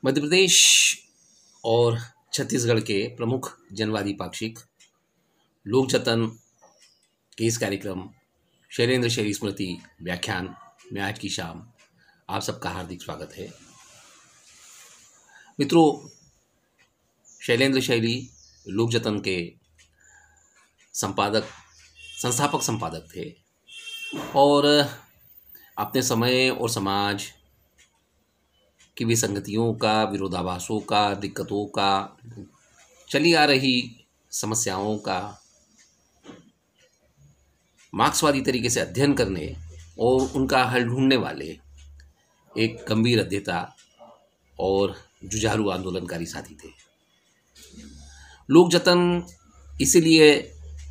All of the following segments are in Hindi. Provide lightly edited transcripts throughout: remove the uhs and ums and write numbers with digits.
मध्य प्रदेश और छत्तीसगढ़ के प्रमुख जनवादी पाक्षिक लोक जतन के इस कार्यक्रम शैलेंद्र शैली स्मृति व्याख्यान में आज की शाम आप सबका हार्दिक स्वागत है। मित्रों, शैलेंद्र शैली लोक जतन के संस्थापक संपादक थे और अपने समय और समाज की विसंगतियों का, विरोधाभासों का, दिक्कतों का, चली आ रही समस्याओं का मार्क्सवादी तरीके से अध्ययन करने और उनका हल ढूंढने वाले एक गंभीर अध्येता और जुझारू आंदोलनकारी साथी थे। लोक जतन इसीलिए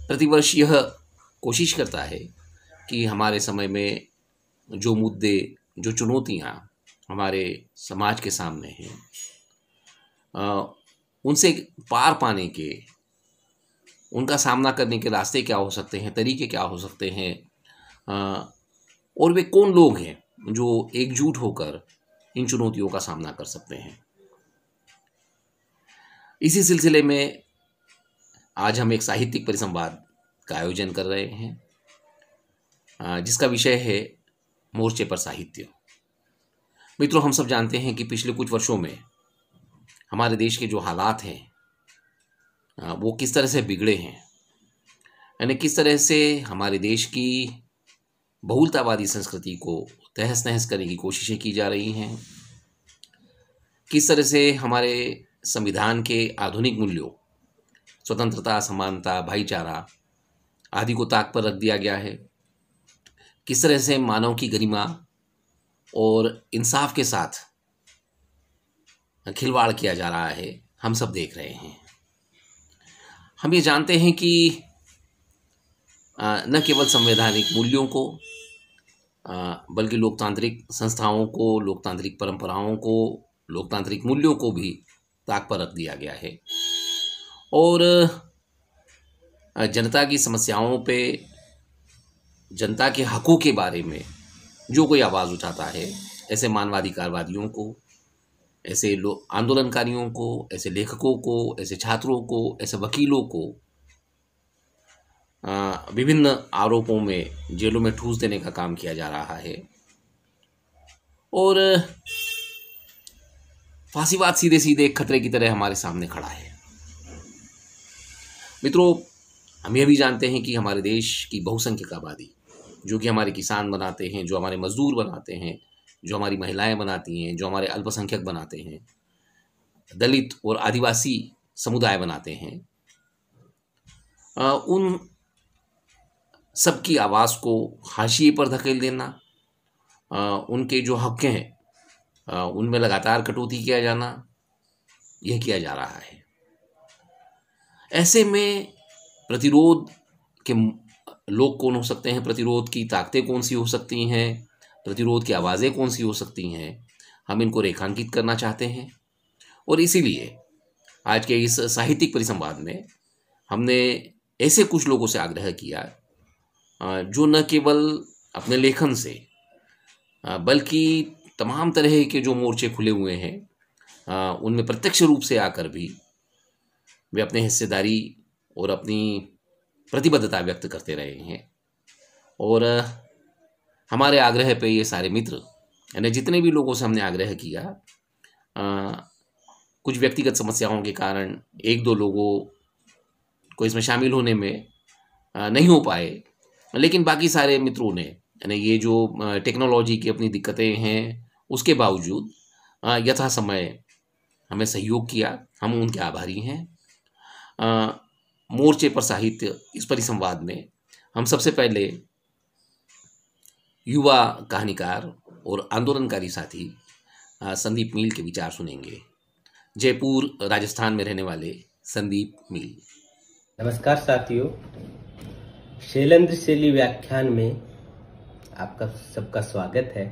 प्रतिवर्ष यह कोशिश करता है कि हमारे समय में जो मुद्दे, जो चुनौतियां हमारे समाज के सामने हैं, उनसे पार पाने के, उनका सामना करने के रास्ते क्या हो सकते हैं, तरीके क्या हो सकते हैं, और वे कौन लोग हैं जो एकजुट होकर इन चुनौतियों का सामना कर सकते हैं। इसी सिलसिले में आज हम एक साहित्यिक परिसंवाद का आयोजन कर रहे हैं जिसका विषय है मोर्चे पर साहित्य। मित्रों, हम सब जानते हैं कि पिछले कुछ वर्षों में हमारे देश के जो हालात हैं वो किस तरह से बिगड़े हैं, यानी किस तरह से हमारे देश की बहुलतावादी संस्कृति को तहस नहस करने की कोशिशें की जा रही हैं, किस तरह से हमारे संविधान के आधुनिक मूल्यों, स्वतंत्रता, समानता, भाईचारा आदि को ताक पर रख दिया गया है, किस तरह से मानव की गरिमा और इंसाफ के साथ खिलवाड़ किया जा रहा है, हम सब देख रहे हैं। हम ये जानते हैं कि न केवल संवैधानिक मूल्यों को बल्कि लोकतांत्रिक संस्थाओं को, लोकतांत्रिक परंपराओं को, लोकतांत्रिक मूल्यों को भी ताक पर रख दिया गया है और जनता की समस्याओं पे, जनता के हकों के बारे में जो कोई आवाज़ उठाता है, ऐसे मानवाधिकारवादियों को, ऐसे आंदोलनकारियों को, ऐसे लेखकों को, ऐसे छात्रों को, ऐसे वकीलों को विभिन्न आरोपों में जेलों में ठूस देने का काम किया जा रहा है और फांसीवाद सीधे सीधे एक खतरे की तरह हमारे सामने खड़ा है। मित्रों, हम यह भी जानते हैं कि हमारे देश की बहुसंख्यक आबादी, जो कि हमारे किसान बनाते हैं, जो हमारे मजदूर बनाते हैं, जो हमारी महिलाएं बनाती हैं, जो हमारे अल्पसंख्यक बनाते हैं, दलित और आदिवासी समुदाय बनाते हैं, उन सबकी आवाज़ को हाशिए पर धकेल देना, उनके जो हक हैं उनमें लगातार कटौती किया जाना, यह किया जा रहा है। ऐसे में प्रतिरोध के लोग कौन हो सकते हैं, प्रतिरोध की ताकतें कौन सी हो सकती हैं, प्रतिरोध की आवाज़ें कौन सी हो सकती हैं, हम इनको रेखांकित करना चाहते हैं। और इसीलिए आज के इस साहित्यिक परिसंवाद में हमने ऐसे कुछ लोगों से आग्रह किया जो न केवल अपने लेखन से बल्कि तमाम तरह के जो मोर्चे खुले हुए हैं उनमें प्रत्यक्ष रूप से आकर भी वे अपने हिस्सेदारी और अपनी प्रतिबद्धता व्यक्त करते रहे हैं। और हमारे आग्रह पे ये सारे मित्र, यानी जितने भी लोगों से हमने आग्रह किया, कुछ व्यक्तिगत समस्याओं के कारण एक दो लोगों को इसमें शामिल होने में नहीं हो पाए, लेकिन बाकी सारे मित्रों ने, यानी ये जो टेक्नोलॉजी की अपनी दिक्कतें हैं उसके बावजूद यथा समय हमें सहयोग किया। हम उनके आभारी हैं। मोर्चे पर साहित्य इस परिसंवाद में हम सबसे पहले युवा कहानीकार और आंदोलनकारी साथी संदीप मील के विचार सुनेंगे। जयपुर, राजस्थान में रहने वाले संदीप मील। नमस्कार साथियों, शैलेंद्र शैली व्याख्यान में आपका सबका स्वागत है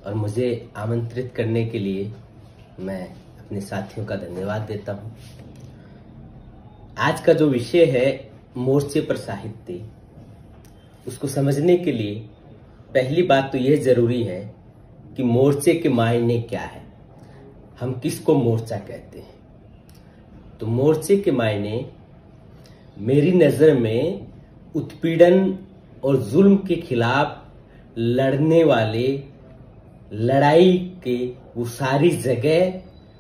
और मुझे आमंत्रित करने के लिए मैं अपने साथियों का धन्यवाद देता हूं। आज का जो विषय है मोर्चे पर साहित्य, उसको समझने के लिए पहली बात तो यह जरूरी है कि मोर्चे के मायने क्या है। हम किसको मोर्चा कहते हैं। तो मोर्चे के मायने मेरी नजर में उत्पीड़न और जुल्म के खिलाफ लड़ने वाले, लड़ाई के वो सारी जगह,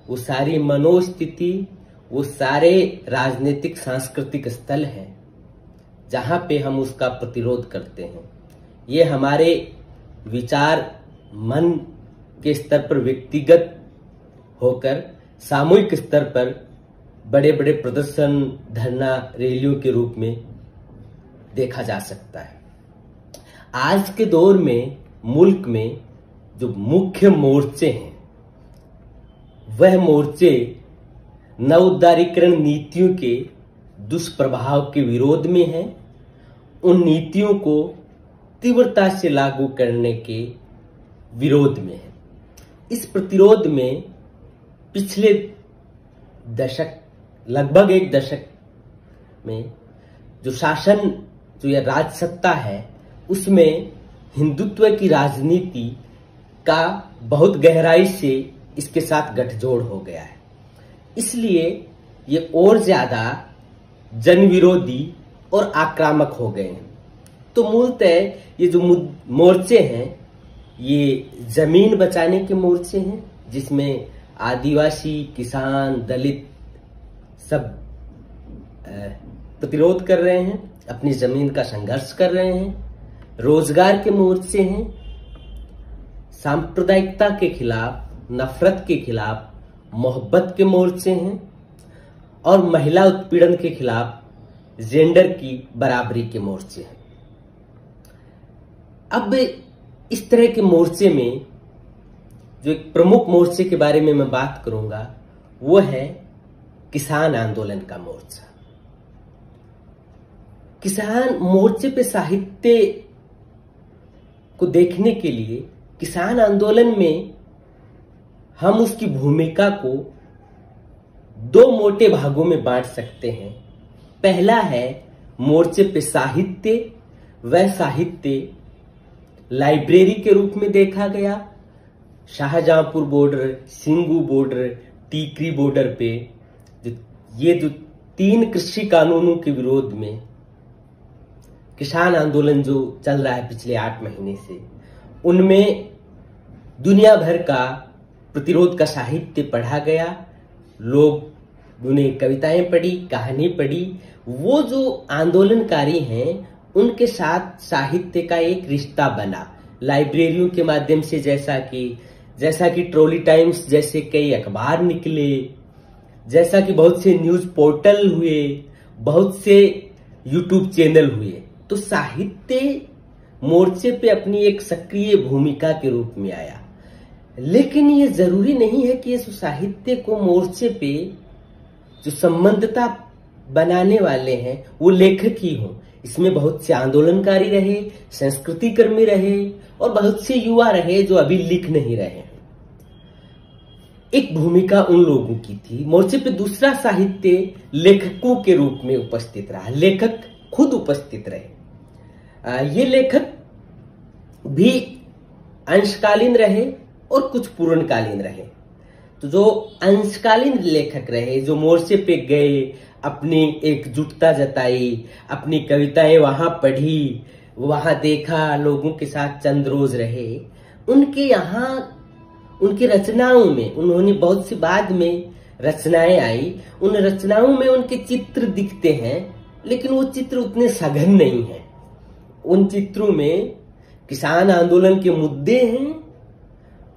वो सारी मनोस्थिति, वो सारे राजनीतिक सांस्कृतिक स्थल हैं जहां पे हम उसका प्रतिरोध करते हैं। ये हमारे विचार मन के स्तर पर व्यक्तिगत होकर सामूहिक स्तर पर बड़े बड़े प्रदर्शन, धरना, रैलियों के रूप में देखा जा सकता है। आज के दौर में मुल्क में जो मुख्य मोर्चे हैं वह मोर्चे नवोदारीकरण नीतियों के दुष्प्रभाव के विरोध में हैं, उन नीतियों को तीव्रता से लागू करने के विरोध में है। इस प्रतिरोध में पिछले दशक, लगभग एक दशक में जो शासन, जो यह राजसत्ता है, उसमें हिंदुत्व की राजनीति का बहुत गहराई से इसके साथ गठजोड़ हो गया है। इसलिए ये और ज्यादा जन विरोधी और आक्रामक हो गए हैं। तो मूलतः ये जो मोर्चे हैं ये जमीन बचाने के मोर्चे हैं, जिसमें आदिवासी, किसान, दलित सब प्रतिरोध कर रहे हैं, अपनी जमीन का संघर्ष कर रहे हैं। रोजगार के मोर्चे हैं, सांप्रदायिकता के खिलाफ, नफरत के खिलाफ मोहब्बत के मोर्चे हैं, और महिला उत्पीड़न के खिलाफ जेंडर की बराबरी के मोर्चे हैं। अब इस तरह के मोर्चे में जो एक प्रमुख मोर्चे के बारे में मैं बात करूंगा वो है किसान आंदोलन का मोर्चा। किसान मोर्चे पे साहित्य को देखने के लिए किसान आंदोलन में हम उसकी भूमिका को दो मोटे भागों में बांट सकते हैं। पहला है मोर्चे पे साहित्य। वह साहित्य लाइब्रेरी के रूप में देखा गया। Shahjahanpur border, Singhu border, Tikri border पे ये जो 3 कृषि कानूनों के विरोध में किसान आंदोलन जो चल रहा है पिछले 8 महीने से, उनमें दुनिया भर का प्रतिरोध का साहित्य पढ़ा गया। लोग उन्हें कविताएं पढ़ी, कहानी पढ़ी। वो जो आंदोलनकारी हैं उनके साथ साहित्य का एक रिश्ता बना लाइब्रेरियों के माध्यम से, जैसा कि ट्रॉली टाइम्स जैसे कई अखबार निकले, जैसा कि बहुत से न्यूज पोर्टल हुए, बहुत से यूट्यूब चैनल हुए। तो साहित्य मोर्चे पे अपनी एक सक्रिय भूमिका के रूप में आया। लेकिन ये जरूरी नहीं है कि इस साहित्य को मोर्चे पे जो संबंधता बनाने वाले हैं वो लेखक ही हों। इसमें बहुत से आंदोलनकारी रहे, संस्कृति कर्मी रहे, और बहुत से युवा रहे जो अभी लिख नहीं रहे हैं। एक भूमिका उन लोगों की थी। मोर्चे पे दूसरा साहित्य लेखकों के रूप में उपस्थित रहा। लेखक खुद उपस्थित रहे। ये लेखक भी अंशकालीन रहे और कुछ पूर्णकालीन रहे। तो जो अंशकालीन लेखक रहे, जो मोर्चे पे गए, अपनी एकजुटता जताई, अपनी कविताएं वहां पढ़ी, वहां देखा, लोगों के साथ चंद रोज रहे, उनके यहाँ उनकी रचनाओं में, उन्होंने बहुत सी बाद में रचनाएं आई, उन रचनाओं में उनके चित्र दिखते हैं, लेकिन वो चित्र उतने सघन नहीं हैं। उन चित्रों में किसान आंदोलन के मुद्दे हैं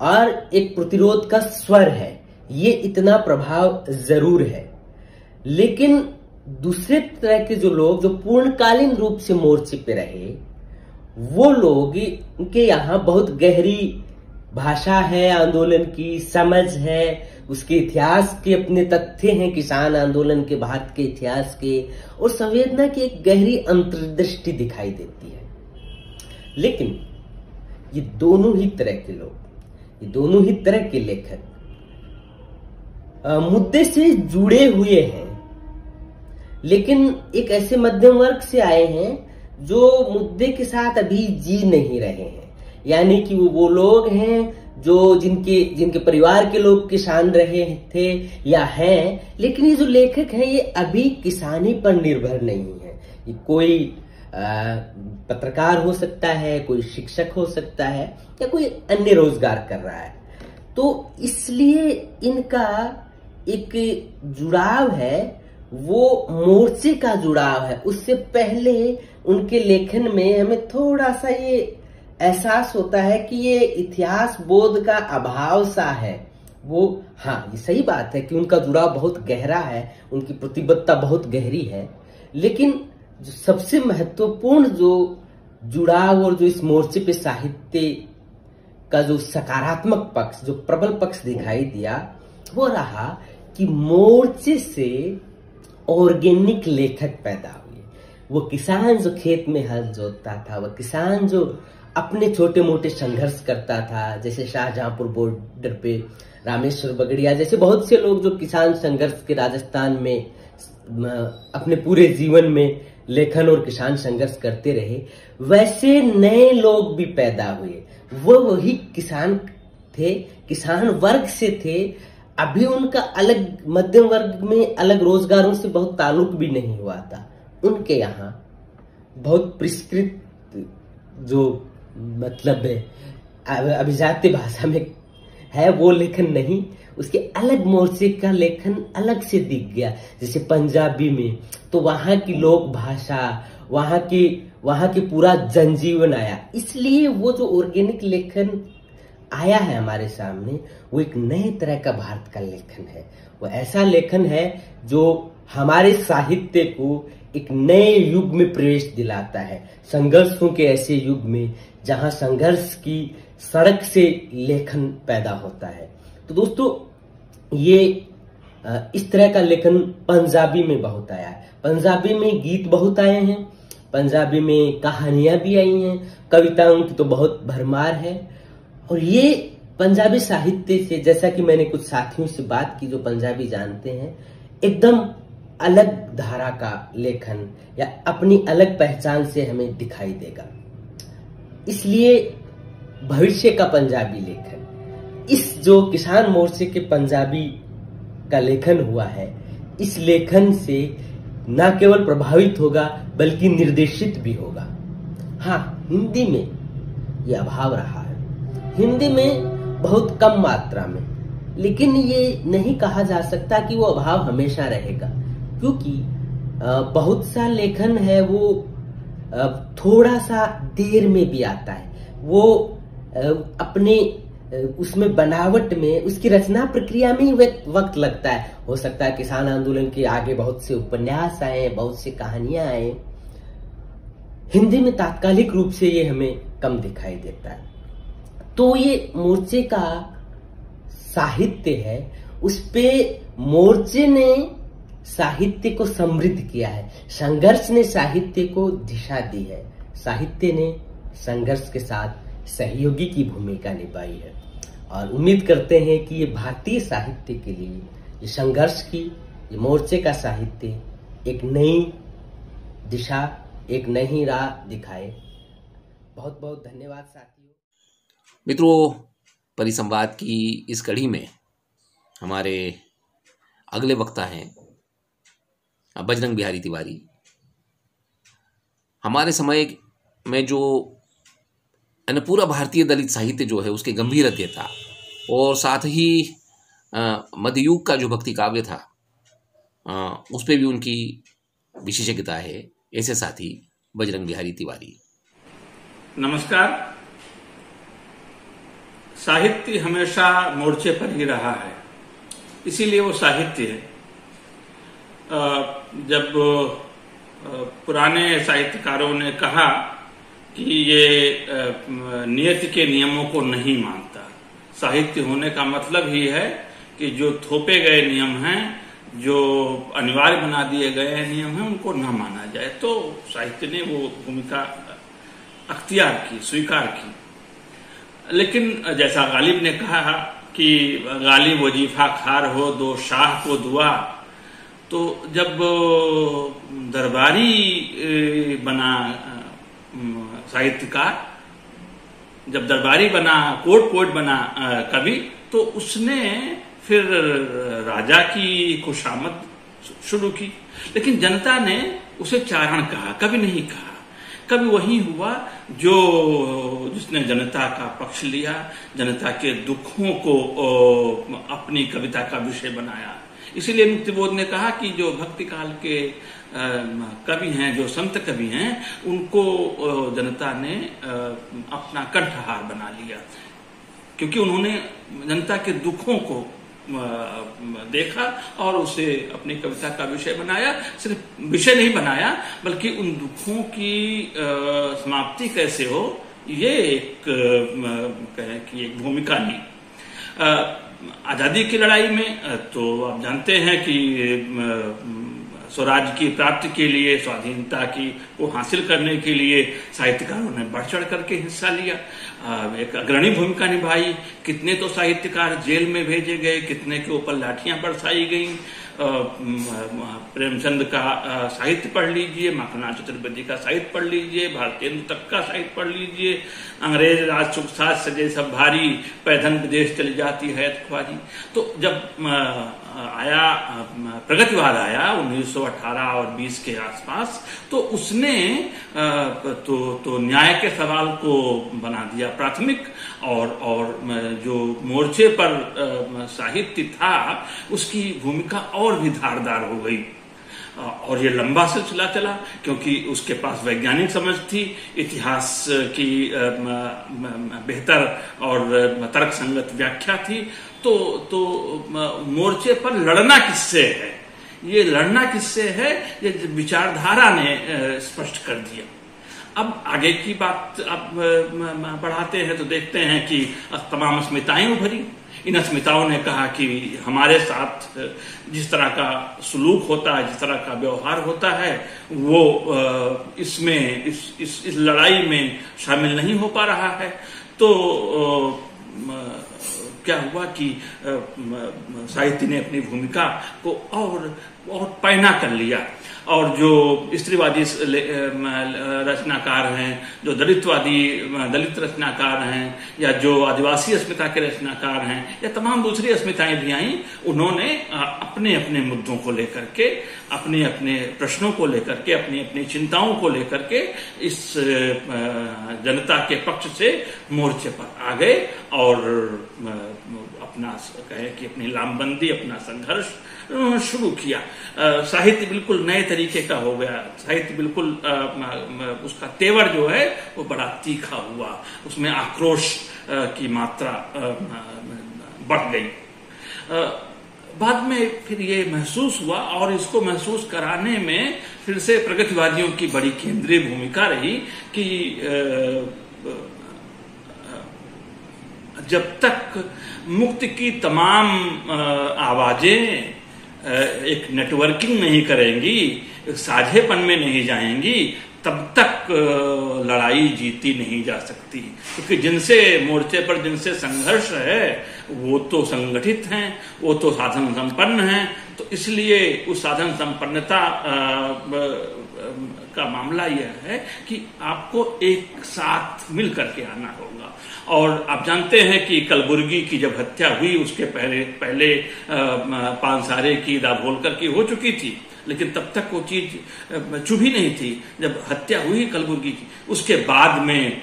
और एक प्रतिरोध का स्वर है। ये इतना प्रभाव जरूर है। लेकिन दूसरे तरह के जो लोग जो पूर्णकालीन रूप से मोर्चे पे रहे, वो लोग, उनके यहाँ बहुत गहरी भाषा है, आंदोलन की समझ है, उसके इतिहास के अपने तथ्य हैं, किसान आंदोलन के, भारत के इतिहास के, और संवेदना की एक गहरी अंतर्दृष्टि दिखाई देती है। लेकिन ये दोनों ही तरह के लोग, ये दोनों ही तरह के लेखक मुद्दे से जुड़े हुए हैं, लेकिन एक ऐसे मध्यम वर्ग से आए हैं जो मुद्दे के साथ अभी जी नहीं रहे हैं। यानी कि वो लोग हैं जो जिनके परिवार के लोग किसान रहे थे या हैं, लेकिन ये जो लेखक हैं ये अभी किसानी पर निर्भर नहीं है। ये कोई पत्रकार हो सकता है, कोई शिक्षक हो सकता है, या कोई अन्य रोजगार कर रहा है। तो इसलिए इनका एक जुड़ाव है, वो मोर्चे का जुड़ाव है। उससे पहले उनके लेखन में हमें थोड़ा सा ये एहसास होता है कि ये इतिहास बोध का अभाव सा है। वो हाँ, ये सही बात है कि उनका जुड़ाव बहुत गहरा है, उनकी प्रतिबद्धता बहुत गहरी है, लेकिन जो सबसे महत्वपूर्ण जो जुड़ाव और जो इस मोर्चे पे साहित्य का जो सकारात्मक पक्ष, जो प्रबल पक्ष दिखाई दिया, वो रहा कि मोर्चे से ऑर्गेनिक लेखक पैदा हुए। वो किसान जो खेत में हल जोतता था, वो किसान जो अपने छोटे मोटे संघर्ष करता था, जैसे शाहजहांपुर बॉर्डर पे रामेश्वर बगड़िया जैसे बहुत से लोग जो किसान संघर्ष के राजस्थान में अपने पूरे जीवन में लेखन और किसान संघर्ष करते रहे, वैसे नए लोग भी पैदा हुए। वो वही किसान थे, किसान वर्ग से थे। अभी उनका अलग मध्यम वर्ग में अलग रोजगारों से बहुत ताल्लुक भी नहीं हुआ था। उनके यहाँ बहुत परिष्कृत जो मतलब अभिजात्य भाषा में है वो लेखन नहीं, उसके अलग मोर्चे का लेखन अलग से दिख गया। जैसे पंजाबी में तो वहां की लोक भाषा, वहां की पूरा जनजीवन आया। इसलिए वो जो ऑर्गेनिक लेखन आया है हमारे सामने, वो एक नए तरह का भारत का लेखन है। वो ऐसा लेखन है जो हमारे साहित्य को एक नए युग में प्रवेश दिलाता है, संघर्षों के ऐसे युग में जहां संघर्ष की सड़क से लेखन पैदा होता है। तो दोस्तों, ये इस तरह का लेखन पंजाबी में बहुत आया है। पंजाबी में गीत बहुत आए हैं, पंजाबी में कहानियां भी आई हैं, कविताओं की तो बहुत भरमार है। और ये पंजाबी साहित्य से, जैसा कि मैंने कुछ साथियों से बात की जो पंजाबी जानते हैं, एकदम अलग धारा का लेखन या अपनी अलग पहचान से हमें दिखाई देगा। इसलिए भविष्य का पंजाबी लेखन, इस जो किसान मोर्चे के पंजाबी का लेखन हुआ है, इस लेखन से न केवल प्रभावित होगा बल्कि निर्देशित भी होगा। हाँ, हिंदी में यह अभाव रहा है, हिंदी में बहुत कम मात्रा में, लेकिन ये नहीं कहा जा सकता कि वो अभाव हमेशा रहेगा, क्योंकि बहुत सा लेखन है वो थोड़ा सा देर में भी आता है। वो अपने उसमें बनावट में, उसकी रचना प्रक्रिया में ही वक्त लगता है। हो सकता है किसान आंदोलन के आगे बहुत से उपन्यास आए, बहुत से कहानियां आए। हिंदी में तात्कालिक रूप से ये हमें कम दिखाई देता है। तो ये मोर्चे का साहित्य है, उस पे मोर्चे ने साहित्य को समृद्ध किया है, संघर्ष ने साहित्य को दिशा दी है, साहित्य ने संघर्ष के साथ सहयोगी की भूमिका निभाई है। और उम्मीद करते हैं कि ये भारतीय साहित्य के लिए, ये संघर्ष की, ये मोर्चे का साहित्य एक नई दिशा, एक नई राह दिखाए। बहुत बहुत धन्यवाद साथियों। मित्रों, परिसंवाद की इस कड़ी में हमारे अगले वक्ता हैं बजरंग बिहारी तिवारी। हमारे समय में जो पूरा भारतीय दलित साहित्य जो है उसके गंभीर अध्येता, और साथ ही मध्ययुग का जो भक्ति काव्य था उस पर भी उनकी विशेषज्ञता है। ऐसे साथी बजरंग बिहारी तिवारी। नमस्कार। साहित्य हमेशा मोर्चे पर ही रहा है, इसीलिए वो साहित्य है। जब पुराने साहित्यकारों ने कहा कि ये नियति के नियमों को नहीं मानता, साहित्य होने का मतलब ही है कि जो थोपे गए नियम हैं, जो अनिवार्य बना दिए गए नियम हैं, उनको न माना जाए, तो साहित्य ने वो भूमिका अख्तियार की, स्वीकार की। लेकिन जैसा गालिब ने कहा कि गालिब वजीफा खार हो दो शाह को दुआ, तो जब दरबारी बना साहित्यकार, जब दरबारी बना, कोट बना कवि, तो उसने फिर राजा की खुशामद शुरू की। लेकिन जनता ने उसे चारण कहा, कवि नहीं कहा। कवि वही हुआ जिसने जनता का पक्ष लिया, जनता के दुखों को अपनी कविता का विषय बनाया। इसीलिए मुक्तिबोध ने कहा कि जो भक्ति काल के कवि हैं, जो संत कवि हैं, उनको जनता ने अपना कंठहार बना लिया, क्योंकि उन्होंने जनता के दुखों को देखा और उसे अपनी कविता का विषय बनाया। सिर्फ विषय नहीं बनाया, बल्कि उन दुखों की समाप्ति कैसे हो, ये एक कहें कि एक भूमिका ली। आजादी की लड़ाई में तो आप जानते हैं कि स्वराज की प्राप्ति के लिए, स्वाधीनता को हासिल करने के लिए साहित्यकारों ने बढ़ चढ़ करके हिस्सा लिया, एक अग्रणी भूमिका निभाई। कितने तो साहित्यकार जेल में भेजे गए, कितने के ऊपर लाठियां बरसाई गईं। प्रेमचंद का साहित्य पढ़ लीजिए, माखनलाल चतुर्वेदी का साहित्य पढ़ लीजिए, भारतेंदु तक का साहित्य पढ़ लीजिए। अंग्रेज राज सुख साथ सजे सब भारी, पैदल विदेश चली जाती है ख्वारी। तो जब आया प्रगतिवाद आया 1918 और 20 के आसपास, तो उसने तो न्याय के सवाल को बना दिया प्राथमिक, और जो मोर्चे पर साहित्य था उसकी भूमिका और भी धारदार हो गई। और ये लंबा सिलसिला चला, क्योंकि उसके पास वैज्ञानिक समझ थी, इतिहास की बेहतर और तर्क संगत व्याख्या थी। तो मोर्चे पर लड़ना किससे है, ये लड़ना किससे है, ये विचारधारा ने स्पष्ट कर दिया। अब आगे की बात अब बढ़ाते हैं तो देखते हैं कि तमाम अस्मिताएं उभरी। इन अस्मिताओं ने कहा कि हमारे साथ जिस तरह का सलूक होता है, जिस तरह का व्यवहार होता है, वो इसमें इस लड़ाई में शामिल नहीं हो पा रहा है। तो क्या हुआ कि साहित्य ने अपनी भूमिका को और पैना कर लिया, और जो स्त्रीवादी रचनाकार हैं, जो दलित रचनाकार हैं, या जो आदिवासी अस्मिता के रचनाकार हैं, या तमाम दूसरी अस्मिताएं भी आई, उन्होंने अपने अपने मुद्दों को लेकर के, अपने अपने प्रश्नों को लेकर के, अपनी अपनी चिंताओं को लेकर के इस जनता के पक्ष से मोर्चे पर आ गए और अपना कहे कि अपनी लामबंदी, अपना संघर्ष शुरू किया। साहित्य बिल्कुल नए तरीके का हो गया, साहित्य बिल्कुल उसका तेवर जो है वो बड़ा तीखा हुआ, उसमें आक्रोश की मात्रा बढ़ गई। बाद में फिर ये महसूस हुआ, और इसको महसूस कराने में फिर से प्रगतिवादियों की बड़ी केंद्रीय भूमिका रही कि जब तक मुक्ति की तमाम आवाजें एक नेटवर्किंग नहीं करेंगी, साझेपन में नहीं जाएंगी, तब तक लड़ाई जीती नहीं जा सकती। क्योंकि जिनसे मोर्चे पर जिनसे संघर्ष है वो तो संगठित हैं, वो तो साधन संपन्न हैं। तो इसलिए उस साधन संपन्नता का मामला यह है कि आपको एक साथ मिल करके आना होगा। और आप जानते हैं कि कलबुर्गी की जब हत्या हुई, उसके पहले पानसारे की, दाभोलकर की हो चुकी थी, लेकिन तब तक वो चीज चुभी नहीं थी। जब हत्या हुई कलबुर्गी की, उसके बाद में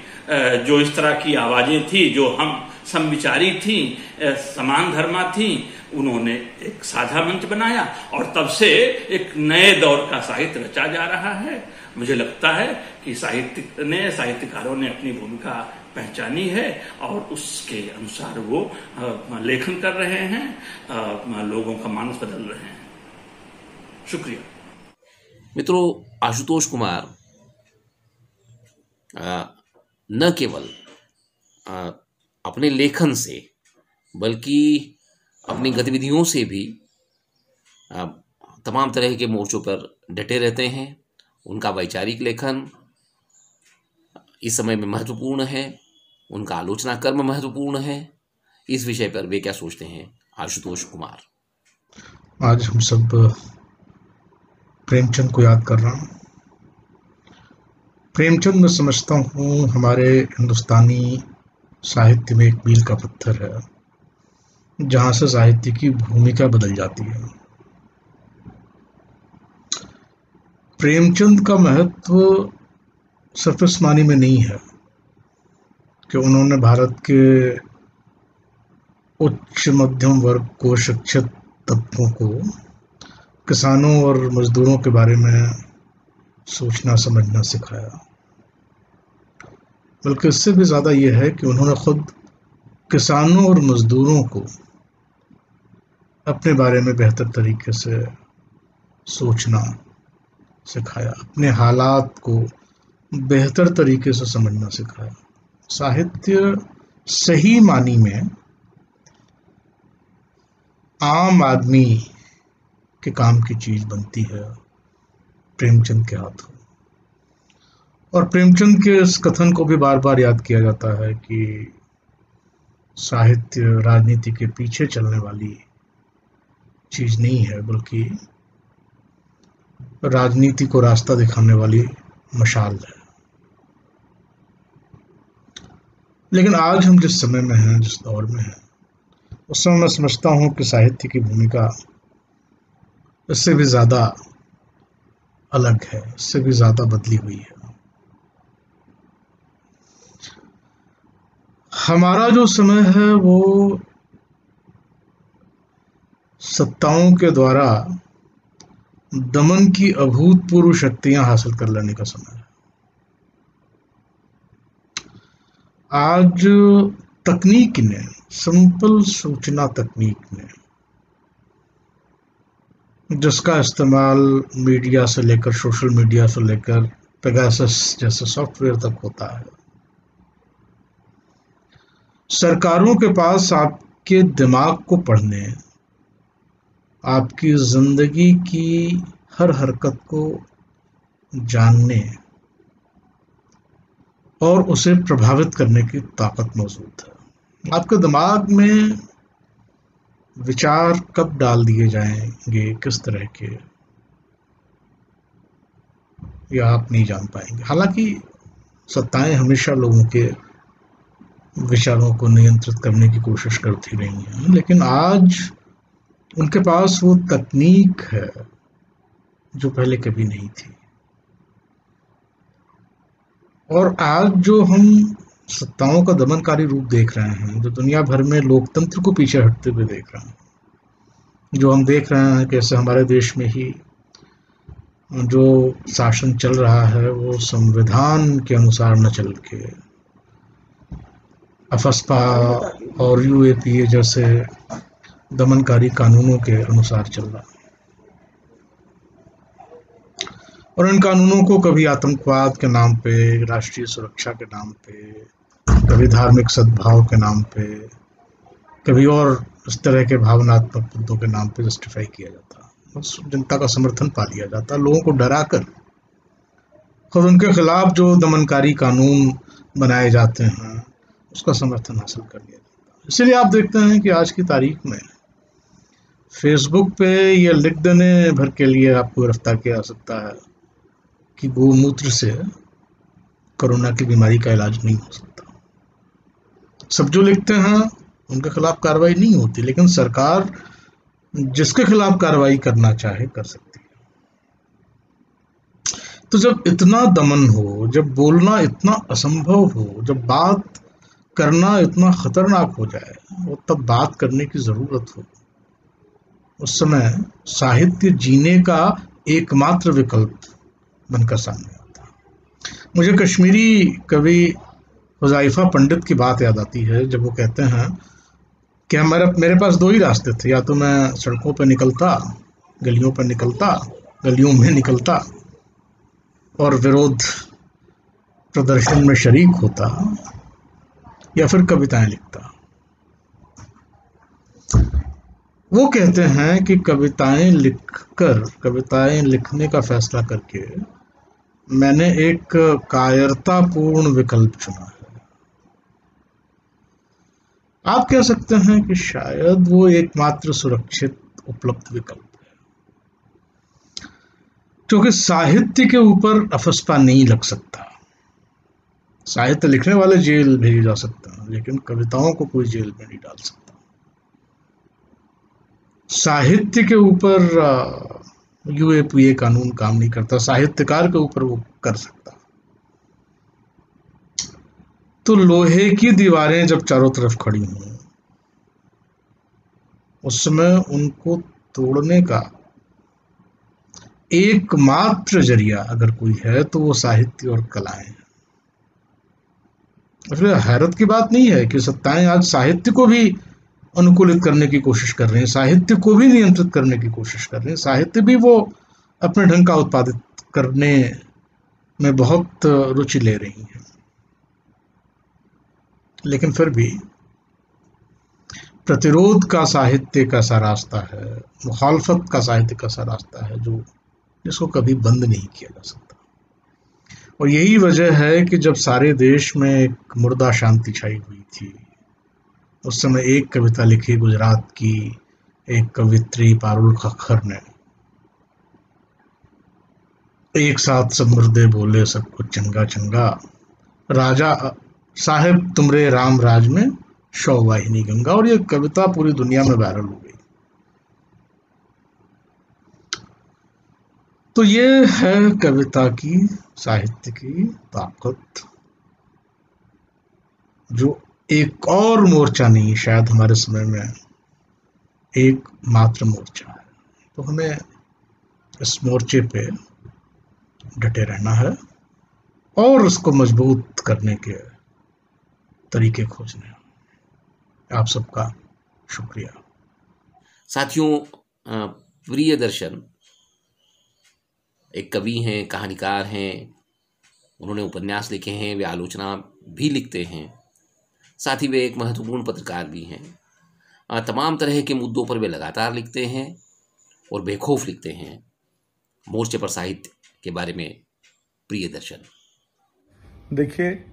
जो इस तरह की आवाजें थी, जो हम समविचारी थी, समान धर्मा थी, उन्होंने एक साझा मंच बनाया, और तब से एक नए दौर का साहित्य रचा जा रहा है। मुझे लगता है कि साहित्यकारों ने अपनी भूमिका पहचानी है, और उसके अनुसार वो लेखन कर रहे हैं, लोगों का मानस बदल रहे हैं। शुक्रिया। मित्रों, आशुतोष कुमार न केवल अपने लेखन से बल्कि अपनी गतिविधियों से भी तमाम तरह के मोर्चों पर डटे रहते हैं। उनका वैचारिक लेखन इस समय में महत्वपूर्ण है, उनका आलोचना कर्म महत्वपूर्ण है। इस विषय पर वे क्या सोचते हैं, आशुतोष कुमार? आज हम सब प्रेमचंद को याद कर रहा हूँ। प्रेमचंद मैं समझता हूँ हमारे हिंदुस्तानी साहित्य में एक मील का पत्थर है जहां से साहित्य की भूमिका बदल जाती है। प्रेमचंद का महत्व सिर्फ इस मानी में नहीं है कि उन्होंने भारत के उच्च मध्यम वर्ग को, शिक्षित तबकों को, किसानों और मजदूरों के बारे में सोचना समझना सिखाया, बल्कि इससे भी ज़्यादा यह है कि उन्होंने खुद किसानों और मजदूरों को अपने बारे में बेहतर तरीके से सोचना सिखाया, अपने हालात को बेहतर तरीके से समझना सिखाया। साहित्य सही मानी में आम आदमी के काम की चीज बनती है प्रेमचंद के हाथों। और प्रेमचंद के इस कथन को भी बार बार याद किया जाता है कि साहित्य राजनीति के पीछे चलने वाली चीज नहीं है, बल्कि राजनीति को रास्ता दिखाने वाली मशाल है। लेकिन आज हम जिस समय में हैं, जिस दौर में हैं, उस समय मैं समझता हूं कि साहित्य की भूमिका इससे भी ज्यादा अलग है, इससे भी ज्यादा बदली हुई है। हमारा जो समय है वो सत्ताओं के द्वारा दमन की अभूतपूर्व शक्तियां हासिल कर लेने का समय है। आज तकनीक ने, सिंपल सूचना तकनीक ने, जिसका इस्तेमाल मीडिया से लेकर, सोशल मीडिया से लेकर पेगासस जैसे सॉफ्टवेयर तक होता है, सरकारों के पास आपके दिमाग को पढ़ने, आपकी जिंदगी की हर हरकत को जानने और उसे प्रभावित करने की ताकत मौजूद है। आपके दिमाग में विचार कब डाल दिए जाएंगे, किस तरह के, या आप नहीं जान पाएंगे। हालांकि सत्ताएं हमेशा लोगों के विचारों को नियंत्रित करने की कोशिश करती रही हैं, लेकिन आज उनके पास वो तकनीक है जो पहले कभी नहीं थी। और आज जो हम सत्ताओं का दमनकारी रूप देख रहे हैं, जो दुनिया भर में लोकतंत्र को पीछे हटते हुए देख रहे हैं, जो हम देख रहे हैं कैसे हमारे देश में ही जो शासन चल रहा है वो संविधान के अनुसार न चल के अफस्पा और यूएपीए जैसे दमनकारी कानूनों के अनुसार चल रहा है। और इन कानूनों को कभी आतंकवाद के नाम पे, राष्ट्रीय सुरक्षा के नाम पे, कभी धार्मिक सद्भाव के नाम पे, कभी और इस तरह के भावनात्मक मुद्दों के नाम पे जस्टिफाई किया जाता, बस जनता का समर्थन पा लिया जाता, लोगों को डरा कर खुद उनके खिलाफ जो दमनकारी कानून बनाए जाते हैं उसका समर्थन हासिल कर लिया जाता। इसलिए आप देखते हैं कि आज की तारीख में फेसबुक पे ये लिख देने भर के लिए आपको गिरफ्तार किया जा सकता है कि गोमूत्र से कोरोना की बीमारी का इलाज नहीं हो सकता। सब जो लिखते हैं उनके खिलाफ कार्रवाई नहीं होती, लेकिन सरकार जिसके खिलाफ कार्रवाई करना चाहे कर सकती है। तो जब इतना दमन हो, जब बोलना इतना असंभव हो, जब बात करना इतना खतरनाक हो जाए और तब बात करने की जरूरत हो, उस समय साहित्य जीने का एकमात्र विकल्प बनकर सामने आता। मुझे कश्मीरी कवि हुज़ैफा पंडित की बात याद आती है जब वो कहते हैं कि मेरे पास दो ही रास्ते थे, या तो मैं सड़कों पर निकलता, गलियों पर निकलता, गलियों में निकलता और विरोध प्रदर्शन में शरीक होता, या फिर कविताएं लिखता। वो कहते हैं कि कविताएं लिखने का फैसला करके मैंने एक कायरतापूर्ण विकल्प चुना है। आप कह सकते हैं कि शायद वो एकमात्र सुरक्षित उपलब्ध विकल्प है, क्योंकि साहित्य के ऊपर अफस्पा नहीं लग सकता, साहित्य लिखने वाले जेल भेजे जा सकते हैं, लेकिन कविताओं को कोई जेल में नहीं डाल सकता। साहित्य के ऊपर यूएपीए कानून काम नहीं करता, साहित्यकार के ऊपर वो कर सकता। तो लोहे की दीवारें जब चारों तरफ खड़ी हों, उस समय उनको तोड़ने का एकमात्र जरिया अगर कोई है तो वो साहित्य और कलाएं हैं। इसलिए हैरत की बात नहीं है कि सत्ताएं आज साहित्य को भी अनुकूलित करने की कोशिश कर रहे हैं, साहित्य को भी नियंत्रित करने की कोशिश कर रहे हैं, साहित्य भी वो अपने ढंग का उत्पादित करने में बहुत रुचि ले रही हैं। लेकिन फिर भी प्रतिरोध का साहित्य का सा रास्ता है, मुखालफत का साहित्य का सा रास्ता है जो जिसको कभी बंद नहीं किया जा सकता। और यही वजह है कि जब सारे देश में एक मुर्दा शांति छाई हुई थी, उस समय एक कविता लिखी गुजरात की एक कवित्री पारुल खक्खर ने, एक साथ सब मुर्दे बोले सब कुछ चंगा चंगा, राजा साहेब तुमरे राम राज में शौ वाहिनी गंगा। और ये कविता पूरी दुनिया में वायरल हो गई। तो ये है कविता की, साहित्य की ताकत, जो एक और मोर्चा नहीं, शायद हमारे समय में एक मात्र मोर्चा है। तो हमें इस मोर्चे पे डटे रहना है और उसको मजबूत करने के तरीके खोजने हैं। आप सबका शुक्रिया। साथियों, प्रियदर्शन एक कवि हैं, कहानीकार हैं, उन्होंने उपन्यास लिखे हैं, वे आलोचना भी लिखते हैं, साथ ही वे एक महत्वपूर्ण पत्रकार भी हैं। तमाम तरह के मुद्दों पर वे लगातार लिखते हैं और बेखौफ लिखते हैं। मोर्चे पर साहित्य के बारे में प्रियदर्शन। देखिए,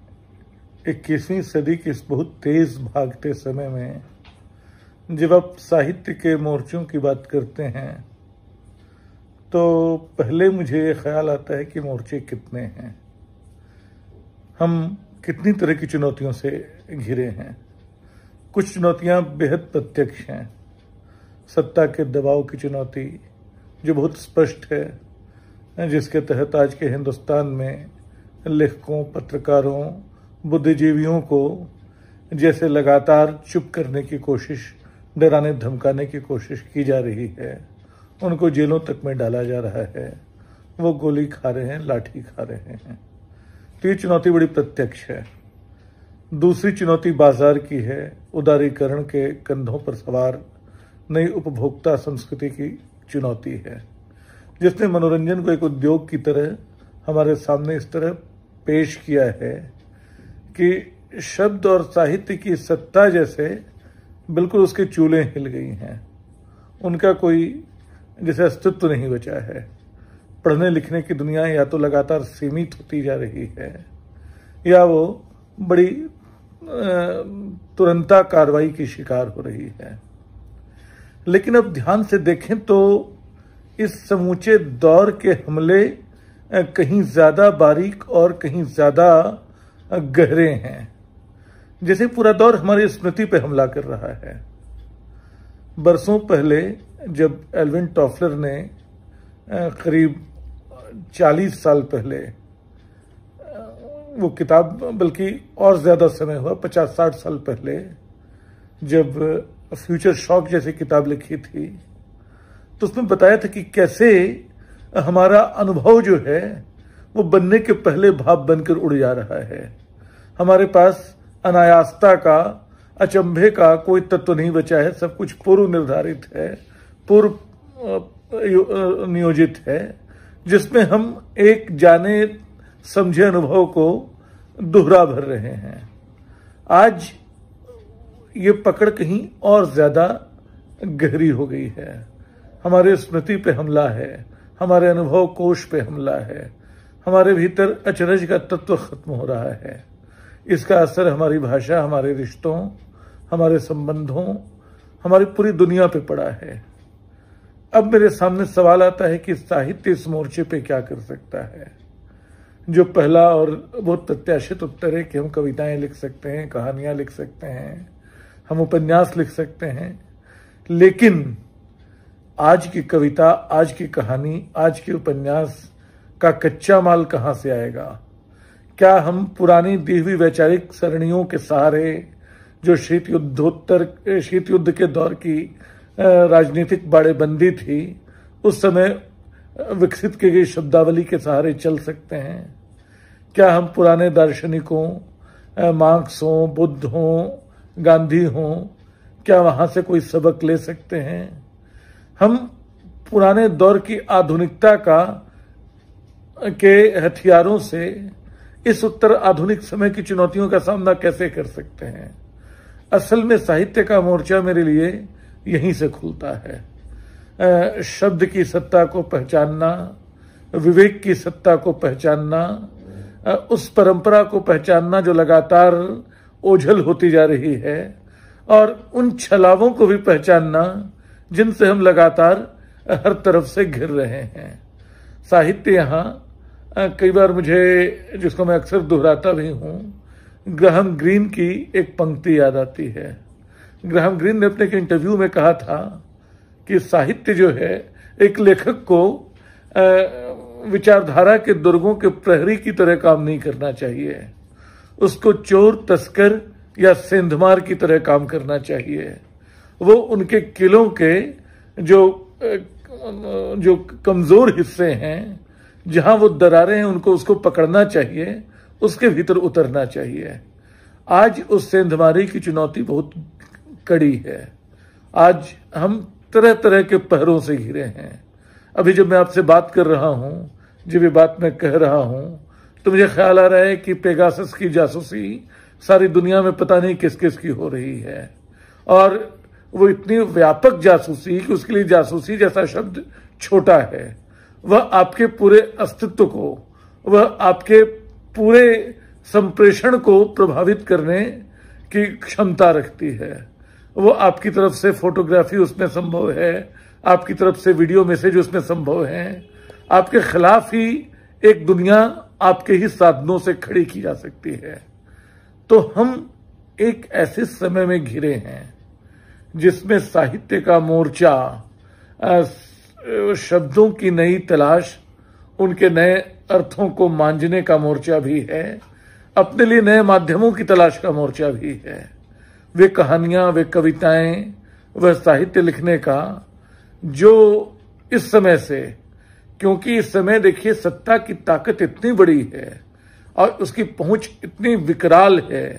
21वीं सदी के इस बहुत तेज भागते समय में जब आप साहित्य के मोर्चों की बात करते हैं तो पहले मुझे ख्याल आता है कि मोर्चे कितने हैं, हम कितनी तरह की चुनौतियों से घिरे हैं। कुछ चुनौतियां बेहद प्रत्यक्ष हैं। सत्ता के दबाव की चुनौती जो बहुत स्पष्ट है, जिसके तहत आज के हिंदुस्तान में लेखकों, पत्रकारों, बुद्धिजीवियों को जैसे लगातार चुप करने की कोशिश, डराने धमकाने की कोशिश की जा रही है, उनको जेलों तक में डाला जा रहा है, वो गोली खा रहे हैं, लाठी खा रहे हैं। तो ये चुनौती बड़ी प्रत्यक्ष है। दूसरी चुनौती बाजार की है, उदारीकरण के कंधों पर सवार नई उपभोक्ता संस्कृति की चुनौती है, जिसने मनोरंजन को एक उद्योग की तरह हमारे सामने इस तरह पेश किया है कि शब्द और साहित्य की सत्ता जैसे बिल्कुल उसके चूल्हे हिल गई हैं। उनका कोई जैसे अस्तित्व नहीं बचा है। पढ़ने लिखने की दुनिया या तो लगातार सीमित होती जा रही है या वो बड़ी तुरंता कार्रवाई की शिकार हो रही है। लेकिन अब ध्यान से देखें तो इस समूचे दौर के हमले कहीं ज्यादा बारीक और कहीं ज्यादा गहरे हैं। जैसे पूरा दौर हमारी स्मृति पे हमला कर रहा है। बरसों पहले जब एल्विन टॉफलर ने करीब 40 साल पहले वो किताब, बल्कि और ज्यादा समय हुआ, 50-60 साल पहले जब फ्यूचर शॉक जैसी किताब लिखी थी, तो उसमें बताया था कि कैसे हमारा अनुभव जो है वो बनने के पहले भाप बनकर उड़ जा रहा है। हमारे पास अनायासता का, अचंभे का कोई तत्व नहीं बचा है। सब कुछ पूर्व निर्धारित है, पूर्व नियोजित है, जिसमें हम एक जाने समझे अनुभव को दोहरा भर रहे हैं। आज ये पकड़ कहीं और ज्यादा गहरी हो गई है। हमारे स्मृति पे हमला है, हमारे अनुभव कोश पे हमला है, हमारे भीतर अचरज का तत्व खत्म हो रहा है। इसका असर हमारी भाषा, हमारे रिश्तों, हमारे संबंधों, हमारी पूरी दुनिया पे पड़ा है। अब मेरे सामने सवाल आता है कि साहित्य इस मोर्चे पे क्या कर सकता है। जो पहला और बहुत प्रत्याशित उत्तर है कि हम कविताएं लिख सकते हैं, कहानियां लिख सकते हैं, हम उपन्यास लिख सकते हैं, लेकिन आज की कविता, आज की कहानी, आज के उपन्यास का कच्चा माल कहाँ से आएगा? क्या हम पुरानी दी हुई वैचारिक सरणियों के सहारे, जो शीत युद्ध के दौर की राजनीतिक बाड़ेबंदी थी, उस समय विकसित की गई शब्दावली के सहारे चल सकते हैं? क्या हम पुराने दार्शनिकों, मार्क्स हों, बुद्ध हों, गांधी हों, क्या वहां से कोई सबक ले सकते हैं? हम पुराने दौर की आधुनिकता के हथियारों से इस उत्तर आधुनिक समय की चुनौतियों का सामना कैसे कर सकते हैं? असल में साहित्य का मोर्चा मेरे लिए यहीं से खुलता है। शब्द की सत्ता को पहचानना, विवेक की सत्ता को पहचानना, उस परंपरा को पहचानना जो लगातार ओझल होती जा रही है, और उन छलावों को भी पहचानना जिनसे हम लगातार हर तरफ से घिर रहे हैं। साहित्य यहाँ कई बार मुझे, जिसको मैं अक्सर दोहराता भी हूँ, ग्राहम ग्रीन की एक पंक्ति याद आती है। ग्राहम ग्रीन ने अपने एक इंटरव्यू में कहा था कि साहित्य जो है, एक लेखक को विचारधारा के दुर्गों के प्रहरी की तरह काम नहीं करना चाहिए, उसको चोर, तस्कर या सेंधमार की तरह काम करना चाहिए। वो उनके किलों के जो कमजोर हिस्से हैं, जहां वो दरारें हैं, उसको पकड़ना चाहिए, उसके भीतर उतरना चाहिए। आज उस सेंधमारी की चुनौती बहुत कड़ी है। आज हम तरह तरह के पहरों से घिरे हैं। अभी जब मैं आपसे बात कर रहा हूं, जब ये बात मैं कह रहा हूं, तो मुझे ख्याल आ रहा है कि पेगासस की जासूसी सारी दुनिया में पता नहीं किस किस की हो रही है, और वो इतनी व्यापक जासूसी कि उसके लिए जासूसी जैसा शब्द छोटा है। वह आपके पूरे अस्तित्व को, वह आपके पूरे संप्रेषण को प्रभावित करने की क्षमता रखती है। वो आपकी तरफ से फोटोग्राफी उसमें संभव है, आपकी तरफ से वीडियो मैसेज उसमें संभव है, आपके खिलाफ ही एक दुनिया आपके ही साधनों से खड़ी की जा सकती है। तो हम एक ऐसे समय में घिरे हैं जिसमें साहित्य का मोर्चा शब्दों की नई तलाश, उनके नए अर्थों को मांझने का मोर्चा भी है, अपने लिए नए माध्यमों की तलाश का मोर्चा भी है। वे कहानियां, वे कविताएं, वह साहित्य लिखने का जो इस समय से, क्योंकि इस समय देखिए सत्ता की ताकत इतनी बड़ी है और उसकी पहुंच इतनी विकराल है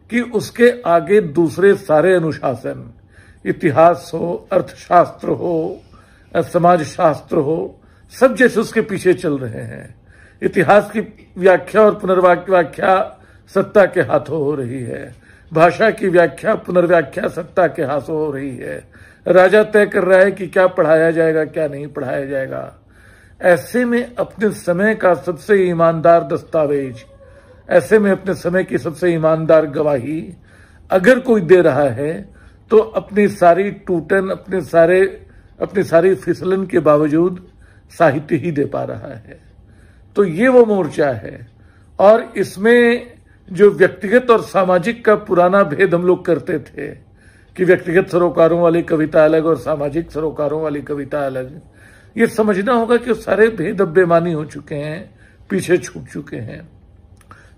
कि उसके आगे दूसरे सारे अनुशासन, इतिहास हो, अर्थशास्त्र हो, समाजशास्त्र हो, सब जैसे उसके पीछे चल रहे हैं। इतिहास की व्याख्या और पुनर्व्याख्या सत्ता के हाथों हो रही है, भाषा की व्याख्या, पुनर्व्याख्या सत्ता के हाथों हो रही है। राजा तय कर रहा है कि क्या पढ़ाया जाएगा, क्या नहीं पढ़ाया जाएगा। ऐसे में अपने समय का सबसे ईमानदार दस्तावेज, ऐसे में अपने समय की सबसे ईमानदार गवाही अगर कोई दे रहा है, तो अपनी सारी टूटन, अपनी सारी फिसलन के बावजूद साहित्य ही दे पा रहा है। तो ये वो मोर्चा है, और इसमें जो व्यक्तिगत और सामाजिक का पुराना भेद हम लोग करते थे कि व्यक्तिगत सरोकारों वाली कविता अलग और सामाजिक सरोकारों वाली कविता अलग, ये समझना होगा कि सारे भेद अब बेमानी हो चुके हैं, पीछे छूट चुके हैं।